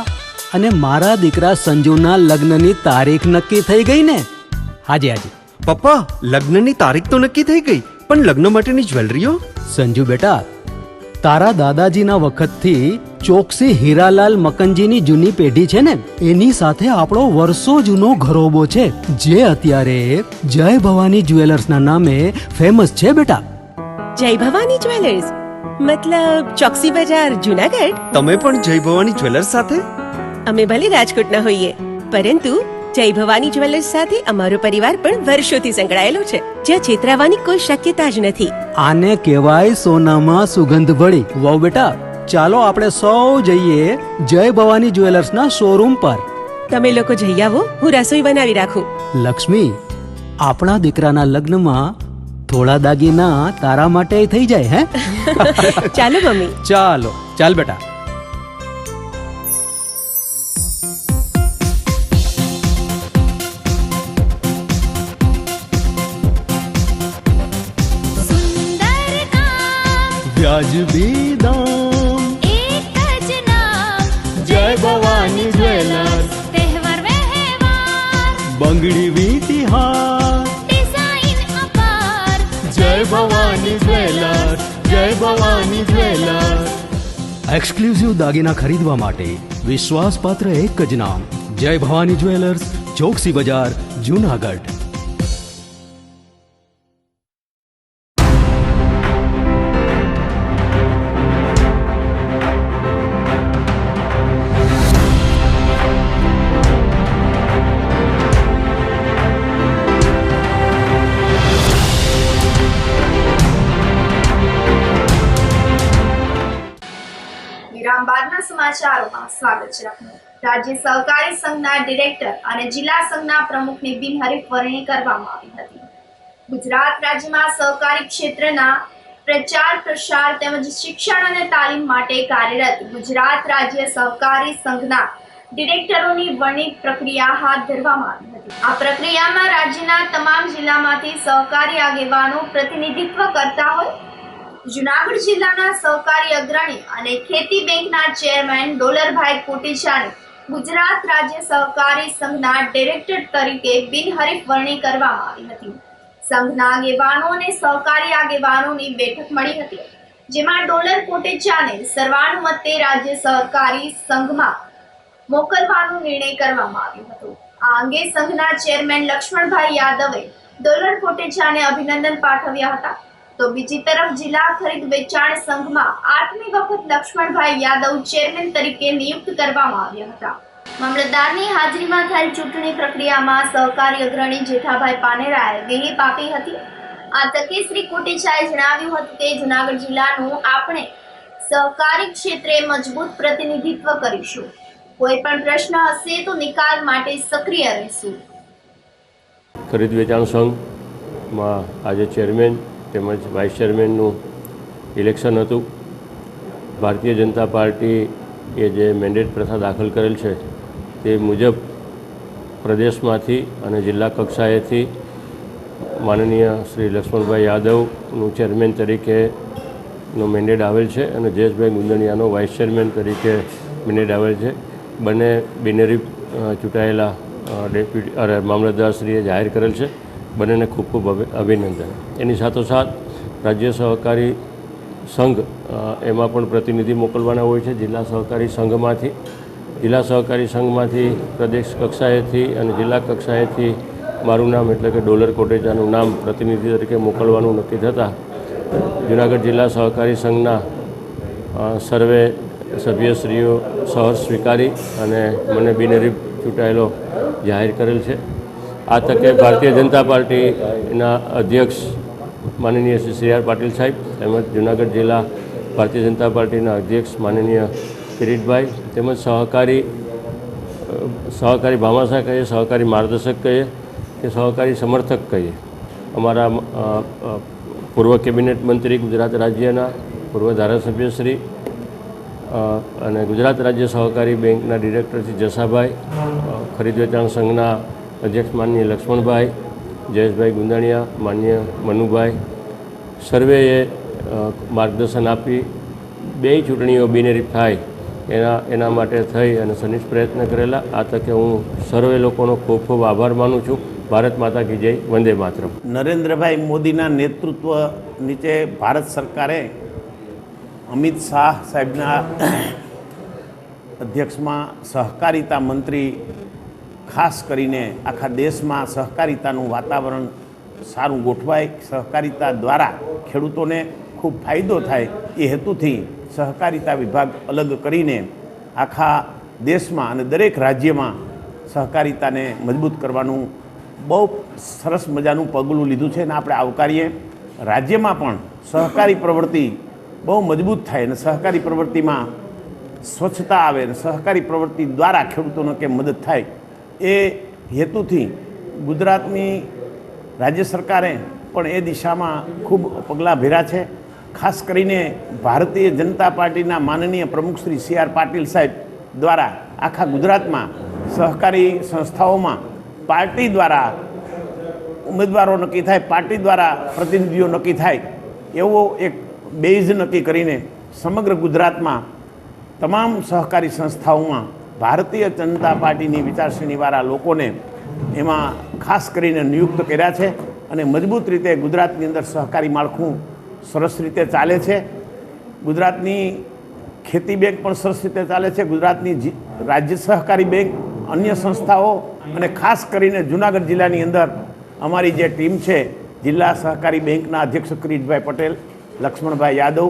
અને મારા દીકરા સંજુના લગ્નની તારીખ નક્કી થઈ ગઈ ને. હાજી. પપ્પા, લગ્નની તારીખ તો નક્કી થઈ ગઈ, પણ લગ્ન માટેની જ્વેલરીઓ? સંજુ બેટા, તારા દાદાજીના વખતથી ચોકસી હીરાલાલ મકનજીની જૂની પેઢી છે ને, એની સાથે આપણો વર્ષો જૂનો ઘરોબો છે, જે અત્યારે જય ભવાની જ્વેલર્સના નામે ફેમસ છે બેટા. જય ભવાની જ્વેલર્સ મતલબ ચોકસી બજાર, જુનાગઢ? તમે પણ જય ભવાની જ્વેલર્સ સાથે? અમે ભલે રાજકોટના હોઈએ, પરંતુ જય ભવાની જ્વેલર્સ સાથે અમારો પરિવાર પણ વર્ષોથી સંકળાયેલો છે, જ્યાં છેતરાવાની કોઈ શક્યતા જ નથી. આને કહેવાય સોનામાં સુગંધ ભળી. વાવ બેટા, ચાલો આપણે સૌ જઈએ જય ભવાની જ્વેલર્સના શોરૂમ પર. તમે લોકો જઈ આવો, હું રસોઈ બનાવી રાખું. લક્ષ્મી, આપણા દીકરાના લગ્નમાં થોડા દાગીના તારા માટે થઈ જાય હે? ચાલો મમ્મી. ચાલ બેટા. વ્યાજબી દામ, એક જ નામ, જય ભવાની જ્વેલર્સ. તહેવાર વ્યવહાર, બંગડી વીટી હાર, ડિઝાઇન અપાર, જય ભવાની જ્વેલર્સ, જય ભવાની જ્વેલર્સ. એક્સક્લુઝિવ દાગીના ખરીદવા માટે વિશ્વાસપાત્ર એક જ નામ, જય ભવાની જ્વેલર્સ, ચોકસી બજાર, જુનાગઢ. વિરામ બાદના સમાચારોમાં સ્વાગત છે આપનું. રાજ્ય સહકારી સંઘના ડિરેક્ટર અને જિલ્લા સંઘના પ્રમુખની બિનહરીફ વરણી કરવામાં આવી હતી. ગુજરાત રાજ્યમાં સહકારી ક્ષેત્રના પ્રચાર પ્રસાર તેમજ શિક્ષણ અને તાલીમ માટે કાર્યરત ગુજરાત રાજ્ય સહકારી સંઘના ડિરેક્ટરોની વરણી પ્રક્રિયા હાથ ધરવામાં આવી હતી. આ પ્રક્રિયામાં રાજ્યના તમામ જિલ્લામાંથી સહકારી આગેવાનો પ્રતિનિધિત્વ કરતા હોય. જુનાગઢ જિલ્લાના સહકારી અગ્રણી અને ખેતી બેંકના ચેરમેન ડોલરભાઈ કોટેચાને ગુજરાત રાજ્ય સહકારી સંઘના ડિરેક્ટર તરીકે બિનહરીફ વરણી કરવામાં આવી હતી. સંઘના આગેવાનો અને સહકારી આગેવાનોની બેઠક મળી હતી, જેમાં ડોલર કોટેચાને સર્વાનુમતે રાજ્ય સહકારી સંઘમાં મોકલવાનો નિર્ણય કરવામાં આવ્યો હતો. આ અંગે સંઘના ચેરમેન લક્ષ્મણભાઈ યાદવે ડોલર કોટેચાને અભિનંદન પાઠવ્યા હતા. તો બીજી તરફ જિલ્લા ખરીદ વેચાણ સંઘમાં 8મી વખત લક્ષ્મણભાઈ યાદવ ચેરમેન તરીકે નિયુક્ત કરવામાં આવ્યા હતા. મામલતદારની હાજરીમાં થયેલ ચૂંટણી પ્રક્રિયામાં સહકારી અગ્રણી જેઠાભાઈ પાનેરાએ વિહીપ આપી હતી. આ તકે શ્રી કોટેચાએ જણાવ્યું હતું કે જુનાગઢ જિલ્લાનું આપણે સહકારી ક્ષેત્રે મજબૂત પ્રતિનિધિત્વ કરીશું. કોઈ પણ પ્રશ્ન હશે તો નિકાલ માટે સક્રિય રહીશું. ખરીદ વેચાણ સંઘમાં આજે ચેરમેન તેમજ વાઇસ ચેરમેનનું ઇલેક્શન હતું. ભારતીય જનતા પાર્ટીએ જે મેન્ડેટ પ્રથા દાખલ કરેલ છે તે મુજબ પ્રદેશમાંથી અને જિલ્લા કક્ષાએથી માનનીય શ્રી લક્ષ્મણભાઈ યાદવનું ચેરમેન તરીકેનો મેન્ડેટ આવેલ છે અને જયેશભાઈ ગુંદણિયાનો વાઇસ ચેરમેન તરીકે મેન્ડેટ આવેલ છે. બંને બિનહરીફ ચૂંટાયેલા ડેપ્યુટી મામલતદારશ્રીએ જાહેર કરેલ છે. બંનેને ખૂબ ખૂબ અભિનંદન. એની સાથોસાથ રાજ્ય સહકારી સંઘ એમાં પણ પ્રતિનિધિ મોકલવાના હોય છે જિલ્લા સહકારી સંઘમાંથી. જિલ્લા સહકારી સંઘમાંથી પ્રદેશ કક્ષાએથી અને જિલ્લા કક્ષાએથી મારું નામ એટલે કે ડોલર કોટેચાનું નામ પ્રતિનિધિ તરીકે મોકલવાનું નક્કી થતાં જુનાગઢ જિલ્લા સહકારી સંઘના સર્વે સભ્યશ્રીઓ સહર્ષ સ્વીકારી અને મને બિનહરીફ ચૂંટાયેલો જાહેર કરેલ છે. આ તકે ભારતીય જનતા પાર્ટીના અધ્યક્ષ માનનીય શ્રી સી આર પાટીલ સાહેબ તેમજ જૂનાગઢ જિલ્લા ભારતીય જનતા પાર્ટીના અધ્યક્ષ માનનીય કિરીટભાઈ તેમજ સહકારી ભામાશા કહીએ, સહકારી માર્ગદર્શક કહીએ કે સહકારી સમર્થક કહીએ, અમારા પૂર્વ કેબિનેટ મંત્રી ગુજરાત રાજ્યના પૂર્વ ધારાસભ્યશ્રી અને ગુજરાત રાજ્ય સહકારી બેંકના ડિરેક્ટર શ્રી જસાભાઈ, ખરીદ વેચાણ સંઘના અધ્યક્ષ માનનીય લક્ષ્મણભાઈ, જયેશભાઈ ગુંદાણીયા, માન્ય મનુભાઈ, સર્વેએ માર્ગદર્શન આપી બે ચૂંટણીઓ બિનહરીફ થાય એના માટે થઈ અને સનિષ્ઠ પ્રયત્ન કરેલા. આ તકે હું સર્વે લોકોનો ખૂબ ખૂબ આભાર માનું છું. ભારત માતા કી જય, વંદે માતરમ. નરેન્દ્રભાઈ મોદીના નેતૃત્વ નીચે ભારત સરકારે અમિત શાહ સાહેબના અધ્યક્ષમાં સહકારિતા મંત્રી ખાસ કરીને આખા દેશમાં સહકારિતાનું વાતાવરણ સારું ગોઠવાય, સહકારિતા દ્વારા ખેડૂતોને ખૂબ ફાયદો થાય એ હેતુથી સહકારિતા વિભાગ અલગ કરીને આખા દેશમાં અને દરેક રાજ્યમાં સહકારિતાને મજબૂત કરવાનું બહુ સરસ મજાનું પગલું લીધું છે અને આપણે આવકારીએ. રાજ્યમાં પણ સહકારી પ્રવૃત્તિ બહુ મજબૂત થાય અને સહકારી પ્રવૃત્તિમાં સ્વચ્છતા આવે અને સહકારી પ્રવૃત્તિ દ્વારા ખેડૂતોને કેમ મદદ થાય એ હેતુથી ગુજરાતની રાજ્ય સરકારે પણ એ દિશામાં ખૂબ પગલાં ભર્યા છે. ખાસ કરીને ભારતીય જનતા પાર્ટીના માનનીય પ્રમુખ શ્રી સી આર પાટીલ સાહેબ દ્વારા આખા ગુજરાતમાં સહકારી સંસ્થાઓમાં પાર્ટી દ્વારા ઉમેદવારો નક્કી થાય, પાર્ટી દ્વારા પ્રતિનિધિઓ નક્કી થાય એવો એક બેઝ નક્કી કરીને સમગ્ર ગુજરાતમાં તમામ સહકારી સંસ્થાઓમાં ભારતીય જનતા પાર્ટીની વિચારશ્રેણીવાળા લોકોને એમાં ખાસ કરીને નિયુક્ત કર્યા છે અને મજબૂત રીતે ગુજરાતની અંદર સહકારી માળખું સરસ રીતે ચાલે છે. ગુજરાતની ખેતી બેંક પણ સરસ રીતે ચાલે છે. ગુજરાતની રાજ્ય સહકારી બેંક, અન્ય સંસ્થાઓ અને ખાસ કરીને જૂનાગઢ જિલ્લાની અંદર અમારી જે ટીમ છે, જિલ્લા સહકારી બેંકના અધ્યક્ષ કિરીટભાઈ પટેલ, લક્ષ્મણભાઈ યાદવ,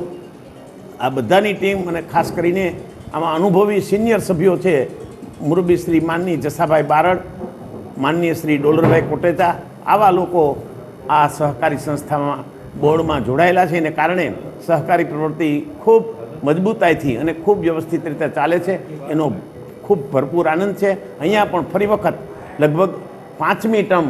આ બધાની ટીમ અને ખાસ કરીને આમાં અનુભવી સિનિયર સભ્યો છે, મુરબી શ્રી માનની જસાભાઈ બારડ, માનનીય શ્રી ડોલરભાઈ કોટેચા, આવા લોકો આ સહકારી સંસ્થામાં બોર્ડમાં જોડાયેલા છે. એને કારણે સહકારી પ્રવૃત્તિ ખૂબ મજબૂતાઈથી અને ખૂબ વ્યવસ્થિત રીતે ચાલે છે. એનો ખૂબ ભરપૂર આનંદ છે. અહીંયા પણ ફરી વખત લગભગ 5મી ટર્મ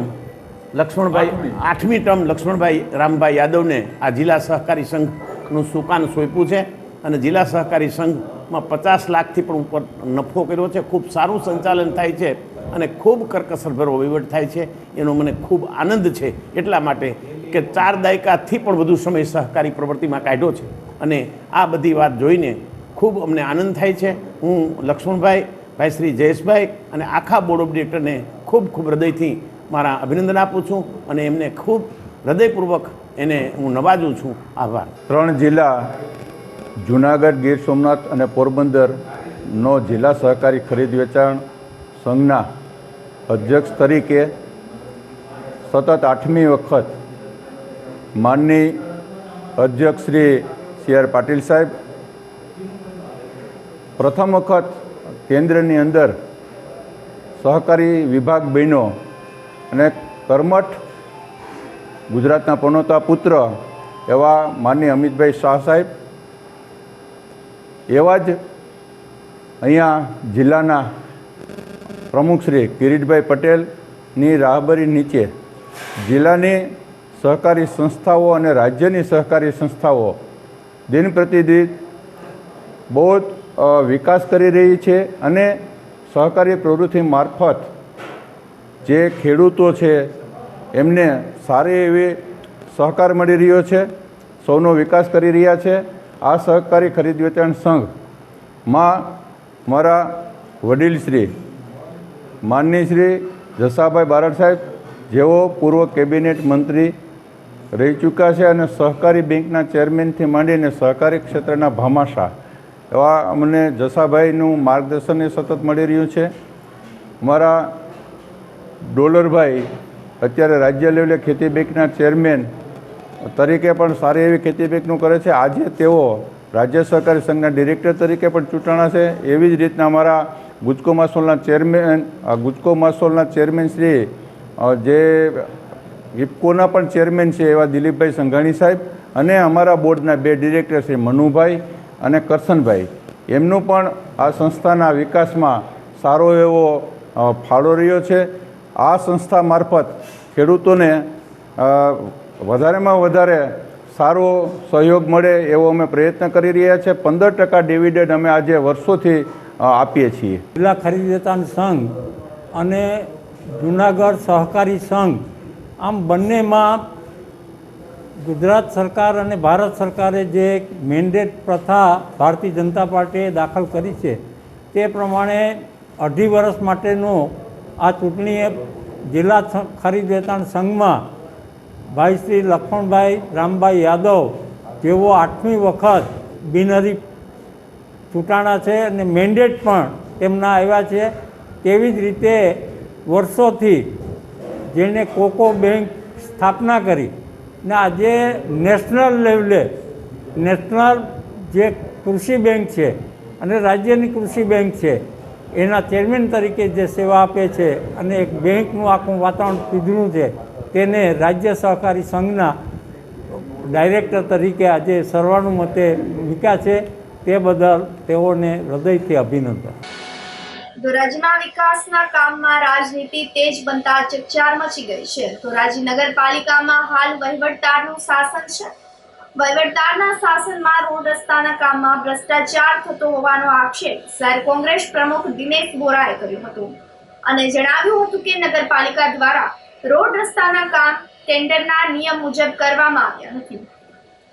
લક્ષ્મણભાઈ રામભાઈ યાદવને આ જિલ્લા સહકારી સંઘનું સુકાન સોંપ્યું છે અને જિલ્લા સહકારી સંઘમાં 50 લાખથી પણ ઉપર નફો કર્યો છે. ખૂબ સારું સંચાલન થાય છે અને ખૂબ કરકસરભરો વહીવટ થાય છે. એનો મને ખૂબ આનંદ છે, એટલા માટે કે 4 દાયકાથી પણ વધુ સમય સહકારી પ્રવૃત્તિમાં કાઢ્યો છે અને આ બધી વાત જોઈને ખૂબ અમને આનંદ થાય છે. હું લક્ષ્મણભાઈ, ભાઈ શ્રી જયેશભાઈ અને આખા બોર્ડ ઓફ ડિરેક્ટરને ખૂબ ખૂબ હૃદયથી મારા અભિનંદન આપું છું અને એમને ખૂબ હૃદયપૂર્વક એને હું નવાજું છું. આભાર. 3 જિલ્લા જૂનાગઢ, ગીર સોમનાથ અને પોરબંદરનો જિલ્લા સહકારી ખરીદ વેચાણ સંઘના અધ્યક્ષ તરીકે સતત 8મી વખત માનની અધ્યક્ષ શ્રી સી આર પાટીલ સાહેબ, પ્રથમ વખત કેન્દ્રની અંદર સહકારી વિભાગ બન્યો અને કર્મઠ ગુજરાતના પનોતા પુત્ર એવા માનનીય અમિતભાઈ શાહ સાહેબ, એવા જ અહીંયા જિલ્લાના પ્રમુખ શ્રી કિરીટભાઈ પટેલની રાહબરી નીચે જિલ્લાની સહકારી સંસ્થાઓ અને રાજ્યની સહકારી સંસ્થાઓ દિન પ્રતિદિન બહુ વિકાસ કરી રહી છે અને સહકારી પ્રવૃત્તિ મારફત જે ખેડૂતો છે એમને સારી એવી સહકાર મળી રહ્યો છે, સૌનો વિકાસ કરી રહ્યા છે. આ સહકારી ખરીદ વેચાણ સંઘમાં મારા વડીલ શ્રી માનની શ્રી જસાભાઈ બારડ સાહેબ, જેઓ પૂર્વ કેબિનેટ મંત્રી રહી ચૂક્યા છે અને સહકારી બેંકના ચેરમેનથી માંડીને સહકારી ક્ષેત્રના ભામાશા એવા અમને જસાભાઈનું માર્ગદર્શન સતત મળી રહ્યું છે. મારા ડોલરભાઈ અત્યારે રાજ્ય લેવલે ખેતી બેંકના ચેરમેન તરીકે પણ સારી એવી ખેતી બેંકનું કરે છે. આજે તેઓ રાજ્ય સહકારી સંઘના ડિરેક્ટર તરીકે પણ ચૂંટાણા છે. એવી જ રીતના અમારા ગુજકો મહોત્સવના ચેરમેન શ્રી જે ઇફકોના પણ ચેરમેન છે એવા દિલીપભાઈ સંઘાણી સાહેબ અને અમારા બોર્ડના 2 ડિરેક્ટર શ્રી મનુભાઈ અને કરશનભાઈ, એમનું પણ આ સંસ્થાના વિકાસમાં સારો એવો ફાળો રહ્યો છે. આ સંસ્થા મારફત ખેડૂતોને વધારેમાં વધારે સારો સહયોગ મળે એવો અમે પ્રયત્ન કરી રહ્યા છીએ. 15% ડિવિડન્ડ અમે આજે વર્ષોથી આપીએ છીએ. જિલ્લા ખરીદ વેચાણ સંઘ અને જૂનાગઢ સહકારી સંઘ આમ બંનેમાં ગુજરાત સરકાર અને ભારત સરકારે જે મેન્ડેટ પ્રથા ભારતીય જનતા પાર્ટીએ દાખલ કરી છે તે પ્રમાણે 2.5 વર્ષ માટેનો આ ચૂંટણી જિલ્લા ખરીદ વેચાણ સંઘમાં ભાઈ શ્રી લક્ષ્મણભાઈ રામભાઈ યાદવ જેઓ 8મી વખત બિનહરીફ ચૂંટાણા છે અને મેન્ડેટ પણ તેમના આવ્યા છે. તેવી જ રીતે વર્ષોથી જેણે કોકો બેંક સ્થાપના કરી ને આજે નેશનલ લેવલે નેશનલ જે કૃષિ બેંક છે અને રાજ્યની કૃષિ બેંક છે એના ચેરમેન તરીકે જે સેવા આપે છે અને એક બેંકનું આખું વાતાવરણ પીધું છે તેને રાજ્ય સહકારી સંઘના ડાયરેક્ટર તરીકે આજે સર્વાનુમતે મૂક્યા છે. તે બદલ તેઓને હૃદયથી અભિનંદન. ધોરાજીમાં વિકાસના કામમાં રાજનીતિ તેજ બનતા ચકચાર મચી ગઈ છે. ધોરાજી નગરપાલિકામાં હાલ વહીવટદારનું શાસન છે. વહીવટદારના શાસનમાં રોડ રસ્તાના કામમાં ભ્રષ્ટાચાર થતો હોવાનો આક્ષેપ શહેર કોંગ્રેસ પ્રમુખ દિનેશ બોરાએ કર્યો હતો અને જણાવ્યું હતું કે નગરપાલિકા દ્વારા રોડ રસ્તાના કામ ટેન્ડરના નિયમ મુજબ કરવામાં આવ્યા નથી.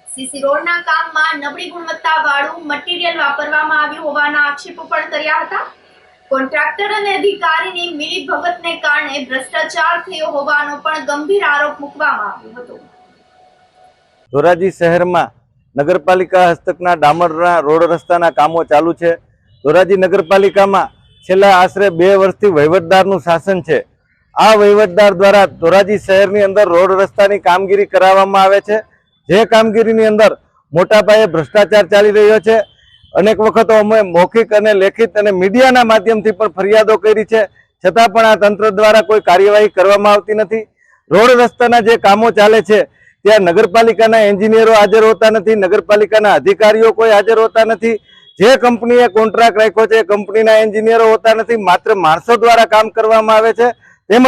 સીસી રોડના કામમાં નબળી ગુણવત્તાવાળું મટીરીયલ વાપરવામાં આવ્યું હોવાના આક્ષેપો પણ કર્યા હતા. કોન્ટ્રાક્ટર અને અધિકારીની મિલીભગતને કારણે ભ્રષ્ટાચાર થયો હોવાનો પણ ગંભીર આરોપ મૂકવામાં આવ્યો હતો. ધોરાજી શહેરમાં નગરપાલિકા હસ્તકના ડામરના રોડ રસ્તાના કામો ચાલુ છે. ધોરાજી નગરપાલિકામાં છેલ્લા આશરે 2 વર્ષથી વહીવટદારનું શાસન છે. આ વહીવટદાર દ્વારા ધોરાજી શહેરની અંદર રોડ રસ્તાની કામગીરી કરાવવામાં આવે છે. જે કામગીરીની અંદર મોટા પાયે ભ્રષ્ટાચાર ચાલી રહ્યો છે. અનેક વખતો અમે મૌખિક અને લેખિત અને મીડિયાના માધ્યમથી પણ ફરિયાદો કરી છે, છતાં પણ આ તંત્ર દ્વારા કોઈ કાર્યવાહી કરવામાં આવતી નથી. રોડ રસ્તાના જે કામો ચાલે છે ત્યાં નગરપાલિકાના એન્જિનિયરો હાજર હોતા નથી, નગરપાલિકાના અધિકારીઓ કોઈ હાજર હોતા નથી. જે કંપનીએ કોન્ટ્રાક્ટ રાખ્યો છે એ કંપનીના એન્જિનિયરો હોતા નથી. માત્ર માણસો દ્વારા કામ કરવામાં આવે છે. તેમજ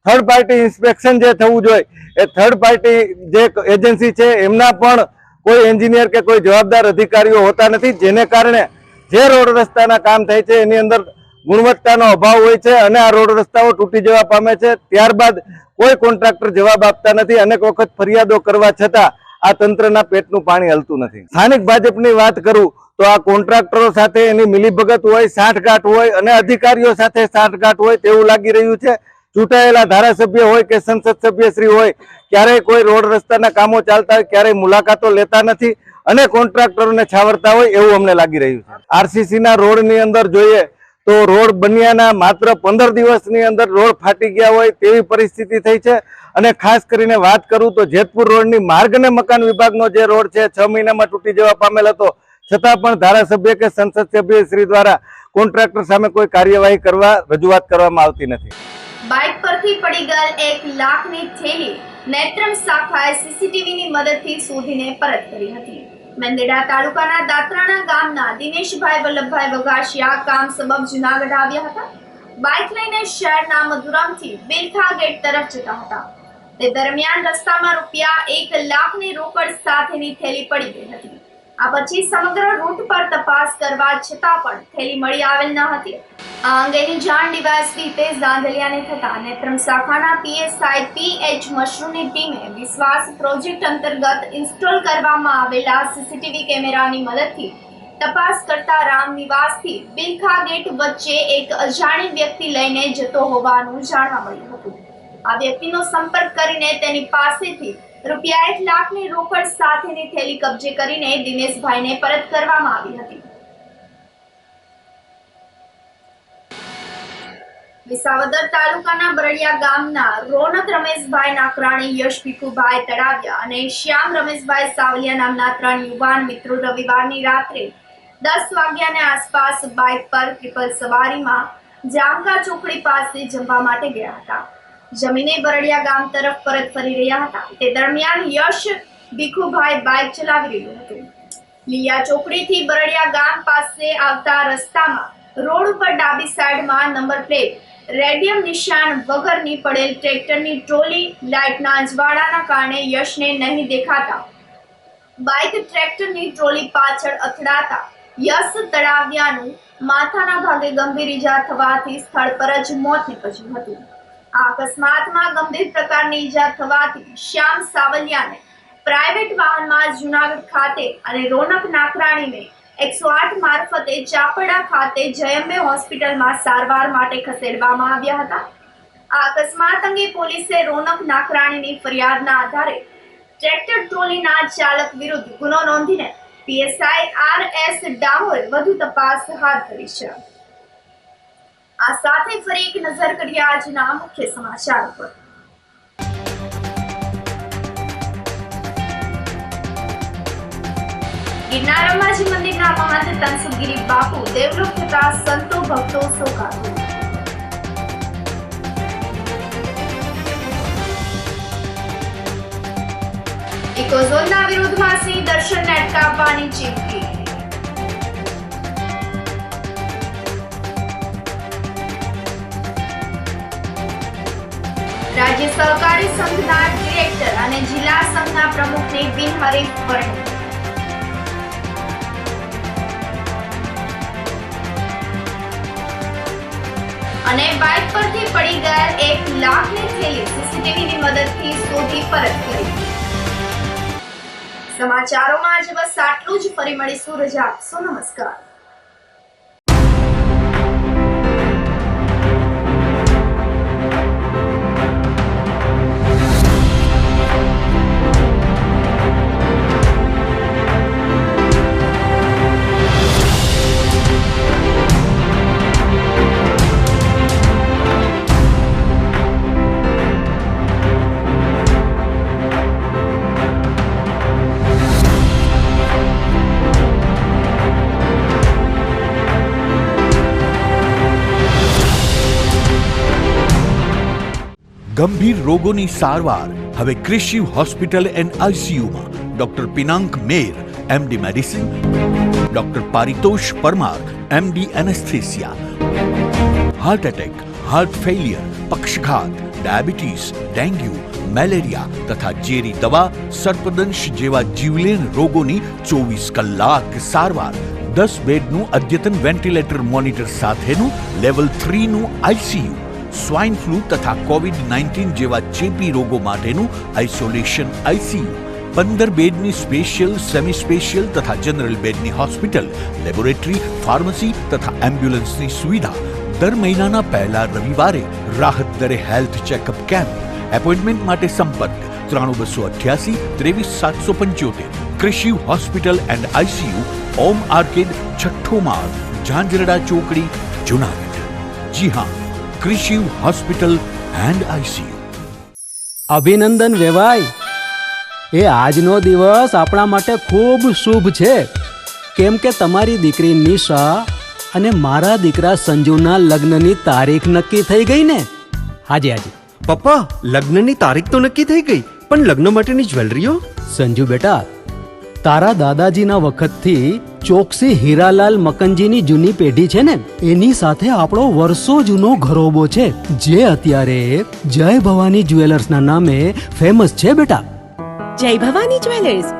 થર્ડ પાર્ટી ઇન્સ્પેક્શન જે થવું જોઈએ એ થર્ડ પાર્ટી જે એજન્સી છે એમના પણ કોઈ એન્જિનિયર કે કોઈ જવાબદાર અધિકારીઓ હોતા નથી, જેને કારણે જે રોડ રસ્તાના કામ થાય છે એની અંદર ગુણવત્તાનો અભાવ હોય છે અને આ રોડ રસ્તાઓ તૂટી જવા પામે છે. ત્યારબાદ કોઈ કોન્ટ્રાક્ટર જવાબ આપતા નથી. અનેક વખત ફરિયાદો કરવા છતાં આ તંત્રના પેટનું પાણી હલતું નથી. સ્થાનિક ભાજપની વાત કરું તો આ કોન્ટ્રાક્ટરો સાથે એની મિલીભગત હોય, સાંઠગાંઠ હોય અને અધિકારીઓ સાથે સાંઠગાંઠ હોય તેવું લાગી રહ્યું છે. ચૂંટાયેલા ધારાસભ્ય હોય કે સંસદ સભ્યશ્રી હોય, ક્યારેય કોઈ રોડ રસ્તાના કામો ચાલતા હોય ક્યારેય મુલાકાતો લેતા નથી અને કોન્ટ્રાક્ટરોને છાવરતા હોય એવું અમને લાગી રહ્યું છે. આરસીસીના રોડની અંદર જોઈએ તો રોડ બન્યાના માત્ર 15 દિવસની અંદર રોડ ફાટી ગયા હોય તેવી પરિસ્થિતિ થઈ છે. અને ખાસ કરીને વાત કરું તો જેતપુર રોડની માર્ગ અને મકાન વિભાગનો જે રોડ છે 6 મહિનામાં તૂટી જવા પામેલ હતો, છતાં પણ ધારાસભ્ય કે સંસદ સભ્યશ્રી દ્વારા કોન્ટ્રાક્ટર સામે કોઈ કાર્યવાહી કરવા રજૂઆત કરવામાં આવતી નથી. બાઇક પરથી પડી ગયેલ 1 લાખની થેલી નેત્રમ શાખાએ સીસીટીવીની મદદથી શોધીને પરત કરી હતી. મેંદરડા તાલુકાના દાત્રાણા ગામના દિનેશભાઈ વલ્લભભાઈ વઘાસિયા કામ સબબ જૂનાગઢ આવ્યા હતા. બાઇક લઈને શહેરના મધુરામથી બિલખા ગેટ તરફ જતા હતા. તે દરમિયાન રસ્તામાં ₹1 લાખની રોકડ સાથેની થેલી પડી ગઈ હતી. આ પછી સમગ્ર રૂટ પર તપાસ કરવા છતાં પણ થેલી મળી આવેલ ન હતી. આ અંગેની જાણ ડીવાયએસપી તેજ દાંધલિયાને થતા નેત્રમ શાખાના પીએસઆઈ PH મશરૂની ટીમે વિશ્વાસ પ્રોજેક્ટ અંતર્ગત ઇન્સ્ટોલ કરવામાં આવેલા સીસીટીવી કેમેરાની મદદથી તપાસ કરતા રામ નિવાસથી બિલખા ગેટ વચ્ચે એક અજાણી વ્યક્તિ લઈને જતો હોવાનું જાણવા મળ્યું હતું. આ વ્યક્તિનો સંપર્ક કરીને તેની પાસેથી ₹1 લાખની રોકડ સાથેની થેલી કબજે કરીને દિનેશભાઈને પરત કરવામાં આવી હતી. વિસાવદર તાલુકાના બરડિયા ગામના રોનક રમેશભાઈ નાકરાણી, યશ ભીખુભાઈ તળાવિયા અને શ્યામ રમેશભાઈ સાવલિયા નામના 3 યુવાન મિત્રો રવિવારની રાત્રે 10 વાગ્યાની આસપાસ બાઇક પર ટ્રિપલ સવારીમાં જામકા ચોકડી પાસે જમવા માટે ગયા હતા. જમીને બરડિયા ગામ તરફ પરત ફરી રહ્યા હતા. તે દરમિયાન યશ ભીખુભાઈ બાઇક ચલાવી રહ્યું હતું. લીયા ચોકડીથી બરડિયા ગામ પાસે આવતા રસ્તામાં રોડ ઉપર ડાબી સાઈડમાં નંબર પ્લેટ રેડિયમ નિશાન વગરની પડેલ ટ્રેક્ટરની ટ્રોલી લાઇટના અજવાળાના કારણે યશને નહીં દેખાતા બાઇક ટ્રેક્ટરની ટ્રોલી પાછળ અથડાતા યશ તળાવિયાનું માથાના ભાગે ગંભીર ઈજા થવાથી સ્થળ પર જ મોત નીપજ્યું હતું. આ અકસ્માતમાં ગંભીર પ્રકારની ઈજા થવાથી શ્યામ સાવલિયાને પ્રાઇવેટ વાહનમાં જુનાગઢ ખાતે અને રોનક નાકરાણીને 108 મારફતે ચાપડા ખાતે જયંબે હોસ્પિટલમાં સારવાર માટે ખસેડવામાં આવ્યા હતા. આ અકસ્માત અંગે પોલીસે રોનક નાકરાણીની ફરિયાદના આધારે ટ્રેક્ટર ટ્રોલીના ચાલક વિરુદ્ધ ગુનો નોંધીને પીએસઆઈ RS ડામોરે વધુ તપાસ હાથ ધરી છે. આ સાથે ફરી એક નજર કરીએ આજના મુખ્ય સમાચાર પર. ગિરનાર અંબાજી મંદિરના મહંત તનસુખગીરી બાપુ દેવલોક થતા સંતો ભક્તો શોકાતુર. ઇકોઝોનના વિરોધમાં સિંહ દર્શનને અટકાવવાની ચીમકી. રાજ્ય સહકારી સંઘના ડિરેક્ટર અને જિલ્લા સંઘના પ્રમુખની બિનહરીફ વરણી. અને બાઇક પરથી પડી ગયેલ 1 લાખની થેલી સીસીટીવીની મદદથી શોધી પરત કરી. સમાચારોમાં આજે બસ આટલું જ. ફરી મળીશું. રજા આપશો. નમસ્કાર. ગંભીર રોગોની સારવાર હવે ક્રિશિવ હોસ્પિટલ એન્ડ આઈસીયુમાં doctor Pinank Mer, MD medicine, doctor Paritosh Parmar, MD anaesthesia, heart attack, heart failure, પક્ષઘાત, ડાયાબિટીસ, ડેન્ગ્યુ, મેલેરિયા તથા ઝેરી દવા, સર્પદંશ જેવા જીવલેણ રોગોની 24 કલાક સારવાર. 10 બેડનું અદ્યતન વેન્ટિલેટર મોનિટર સાથેનું લેવલ 3નું આઈસીયુ. સ્વાઇન ફ્લૂ તથા કોવિડ-19 જેવા ચેપી રોગો માટેનું આઇસોલેશન આઈસીયુ. 15 બેડની સ્પેશિયલ, સેમી સ્પેશિયલ તથા જનરલ બેડની હોસ્પિટલ, લેબોરેટરી, ફાર્મસી તથા એમ્બ્યુલન્સની સુવિધા. દર મહિનાના પહેલા રવિવારે રાહત દરે હેલ્થ ચેકઅપ કેમ્પ. એપોઇન્ટમેન્ટ માટે સંપર્ક 9288 23775. Krishiv hospital and ICU, Om arcade, છઠ્ઠો માળ, ઝાંઝરડા ચોકડી, જુનાગઢ. જી હા, ક્રિશિવ હોસ્પિટલ એન્ડ આઈસીયુ. અભિનંદન વેવાય. એ આજનો દિવસ આપણા માટે ખૂબ શુભ છે, કેમ કે તમારી દીકરી નિશા અને મારા દીકરા સંજુના લગ્નની તારીખ નક્કી થઈ ગઈ ને. હાજી હાજી પપ્પા, લગ્નની તારીખ તો નક્કી થઈ ગઈ, પણ લગ્ન માટેની જ્વેલરીઓ? સંજુ બેટા, તારા દાદાજીના વખતથી ચોકસી હીરાલાલ મકનજીની જૂની પેઢી છે ને, એની સાથે આપણો વર્ષો જૂનો ઘરોબો છે, જે અત્યારે જય ભવાની જ્વેલર્સના નામે ફેમસ છે બેટા. જય ભવાની જ્વેલર્સ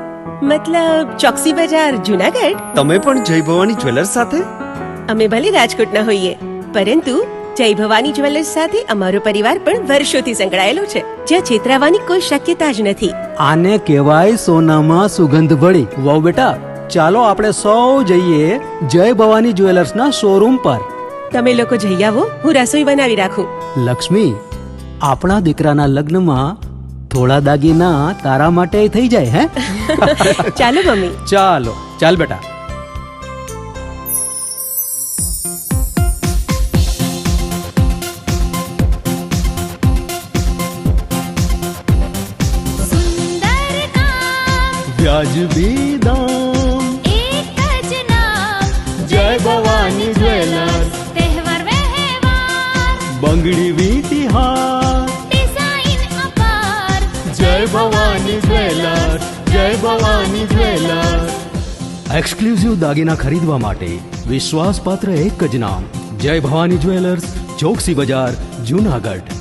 મતલબ ચોકસી બજાર, જુનાગઢ? તમે પણ જય ભવાની જ્વેલર્સ સાથે? અમે ભલે રાજકોટના હોઈએ, પરંતુ જય ભવાની જ્વેલર્સ સાથે અમારો પરિવાર પણ વર્ષોથી સંકળાયેલો છે, જ્યાં છેતરાવાની કોઈ શક્યતા જ નથી. આને કહેવાય સોનામાં સુગંધ ભળી. વાવ બેટા, ચાલો આપણે સૌ જઈએ જય ભવાની જ્વેલર્સના શોરૂમ પર. તમે લોકો જઈ આવો, હું રસોઈ બનાવી રાખું. લક્ષ્મી, આપણા દીકરાના લગ્નમાં થોડા દાગીના તારા માટે થઈ જાય. હે ચાલો મમ્મી. ચાલો ચાલ બેટા. વ્યાજબી દામ. એક જ નામ જય ભવાની જ્વેલર્સ. તહેવાર વ્યવહાર બંગડી વીંટી હાર. ડિઝાઇન અપાર જય ભવાની જ્વેલર્સ. જય ભવાની જ્વેલર્સ. એક્સક્લુઝિવ દાગીના ખરીદવા માટે વિશ્વાસપાત્ર એક જ નામ, જય ભવાની જ્વેલર્સ, ચોકસી બજાર, જુનાગઢ.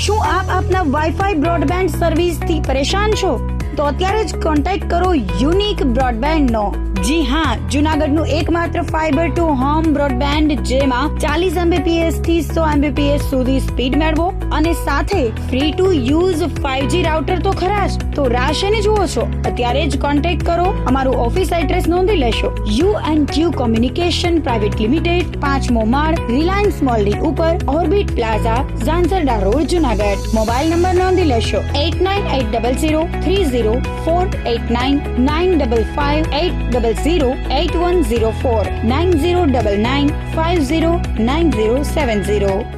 શું આપ આપના વાઈફાઈ બ્રોડબેન્ડ સર્વિસથી પરેશાન છો? તો અત્યારે જ કોન્ટેક્ટ કરો યુનિક બ્રોડબેન્ડનો. જી હા, જુનાગઢનું એકમાત્ર ફાઈબર ટુ હોમ બ્રોડબેન્ડ, જેમાં 40 Mbps થી 100 Mbps સુધી સ્પીડ મેળવો અને સાથે free to use 5G router તો ખરા જ. તો રાહ શેની જુઓ છો? અત્યારે જ કોન્ટેક્ટ કરો. અમારું ઓફિસ એડ્રેસ નોંધી લેશો. U&Q કોમ્યુનિકેશન પ્રાઇવેટ લિમિટેડ, 5મો માળ, રિલાયન્સ મોલની ઉપર, orbit plaza, Zanzarda road, Junagadh. Mobile number નોંધી લેશો 8980030489 955 800 8104 9099 509070.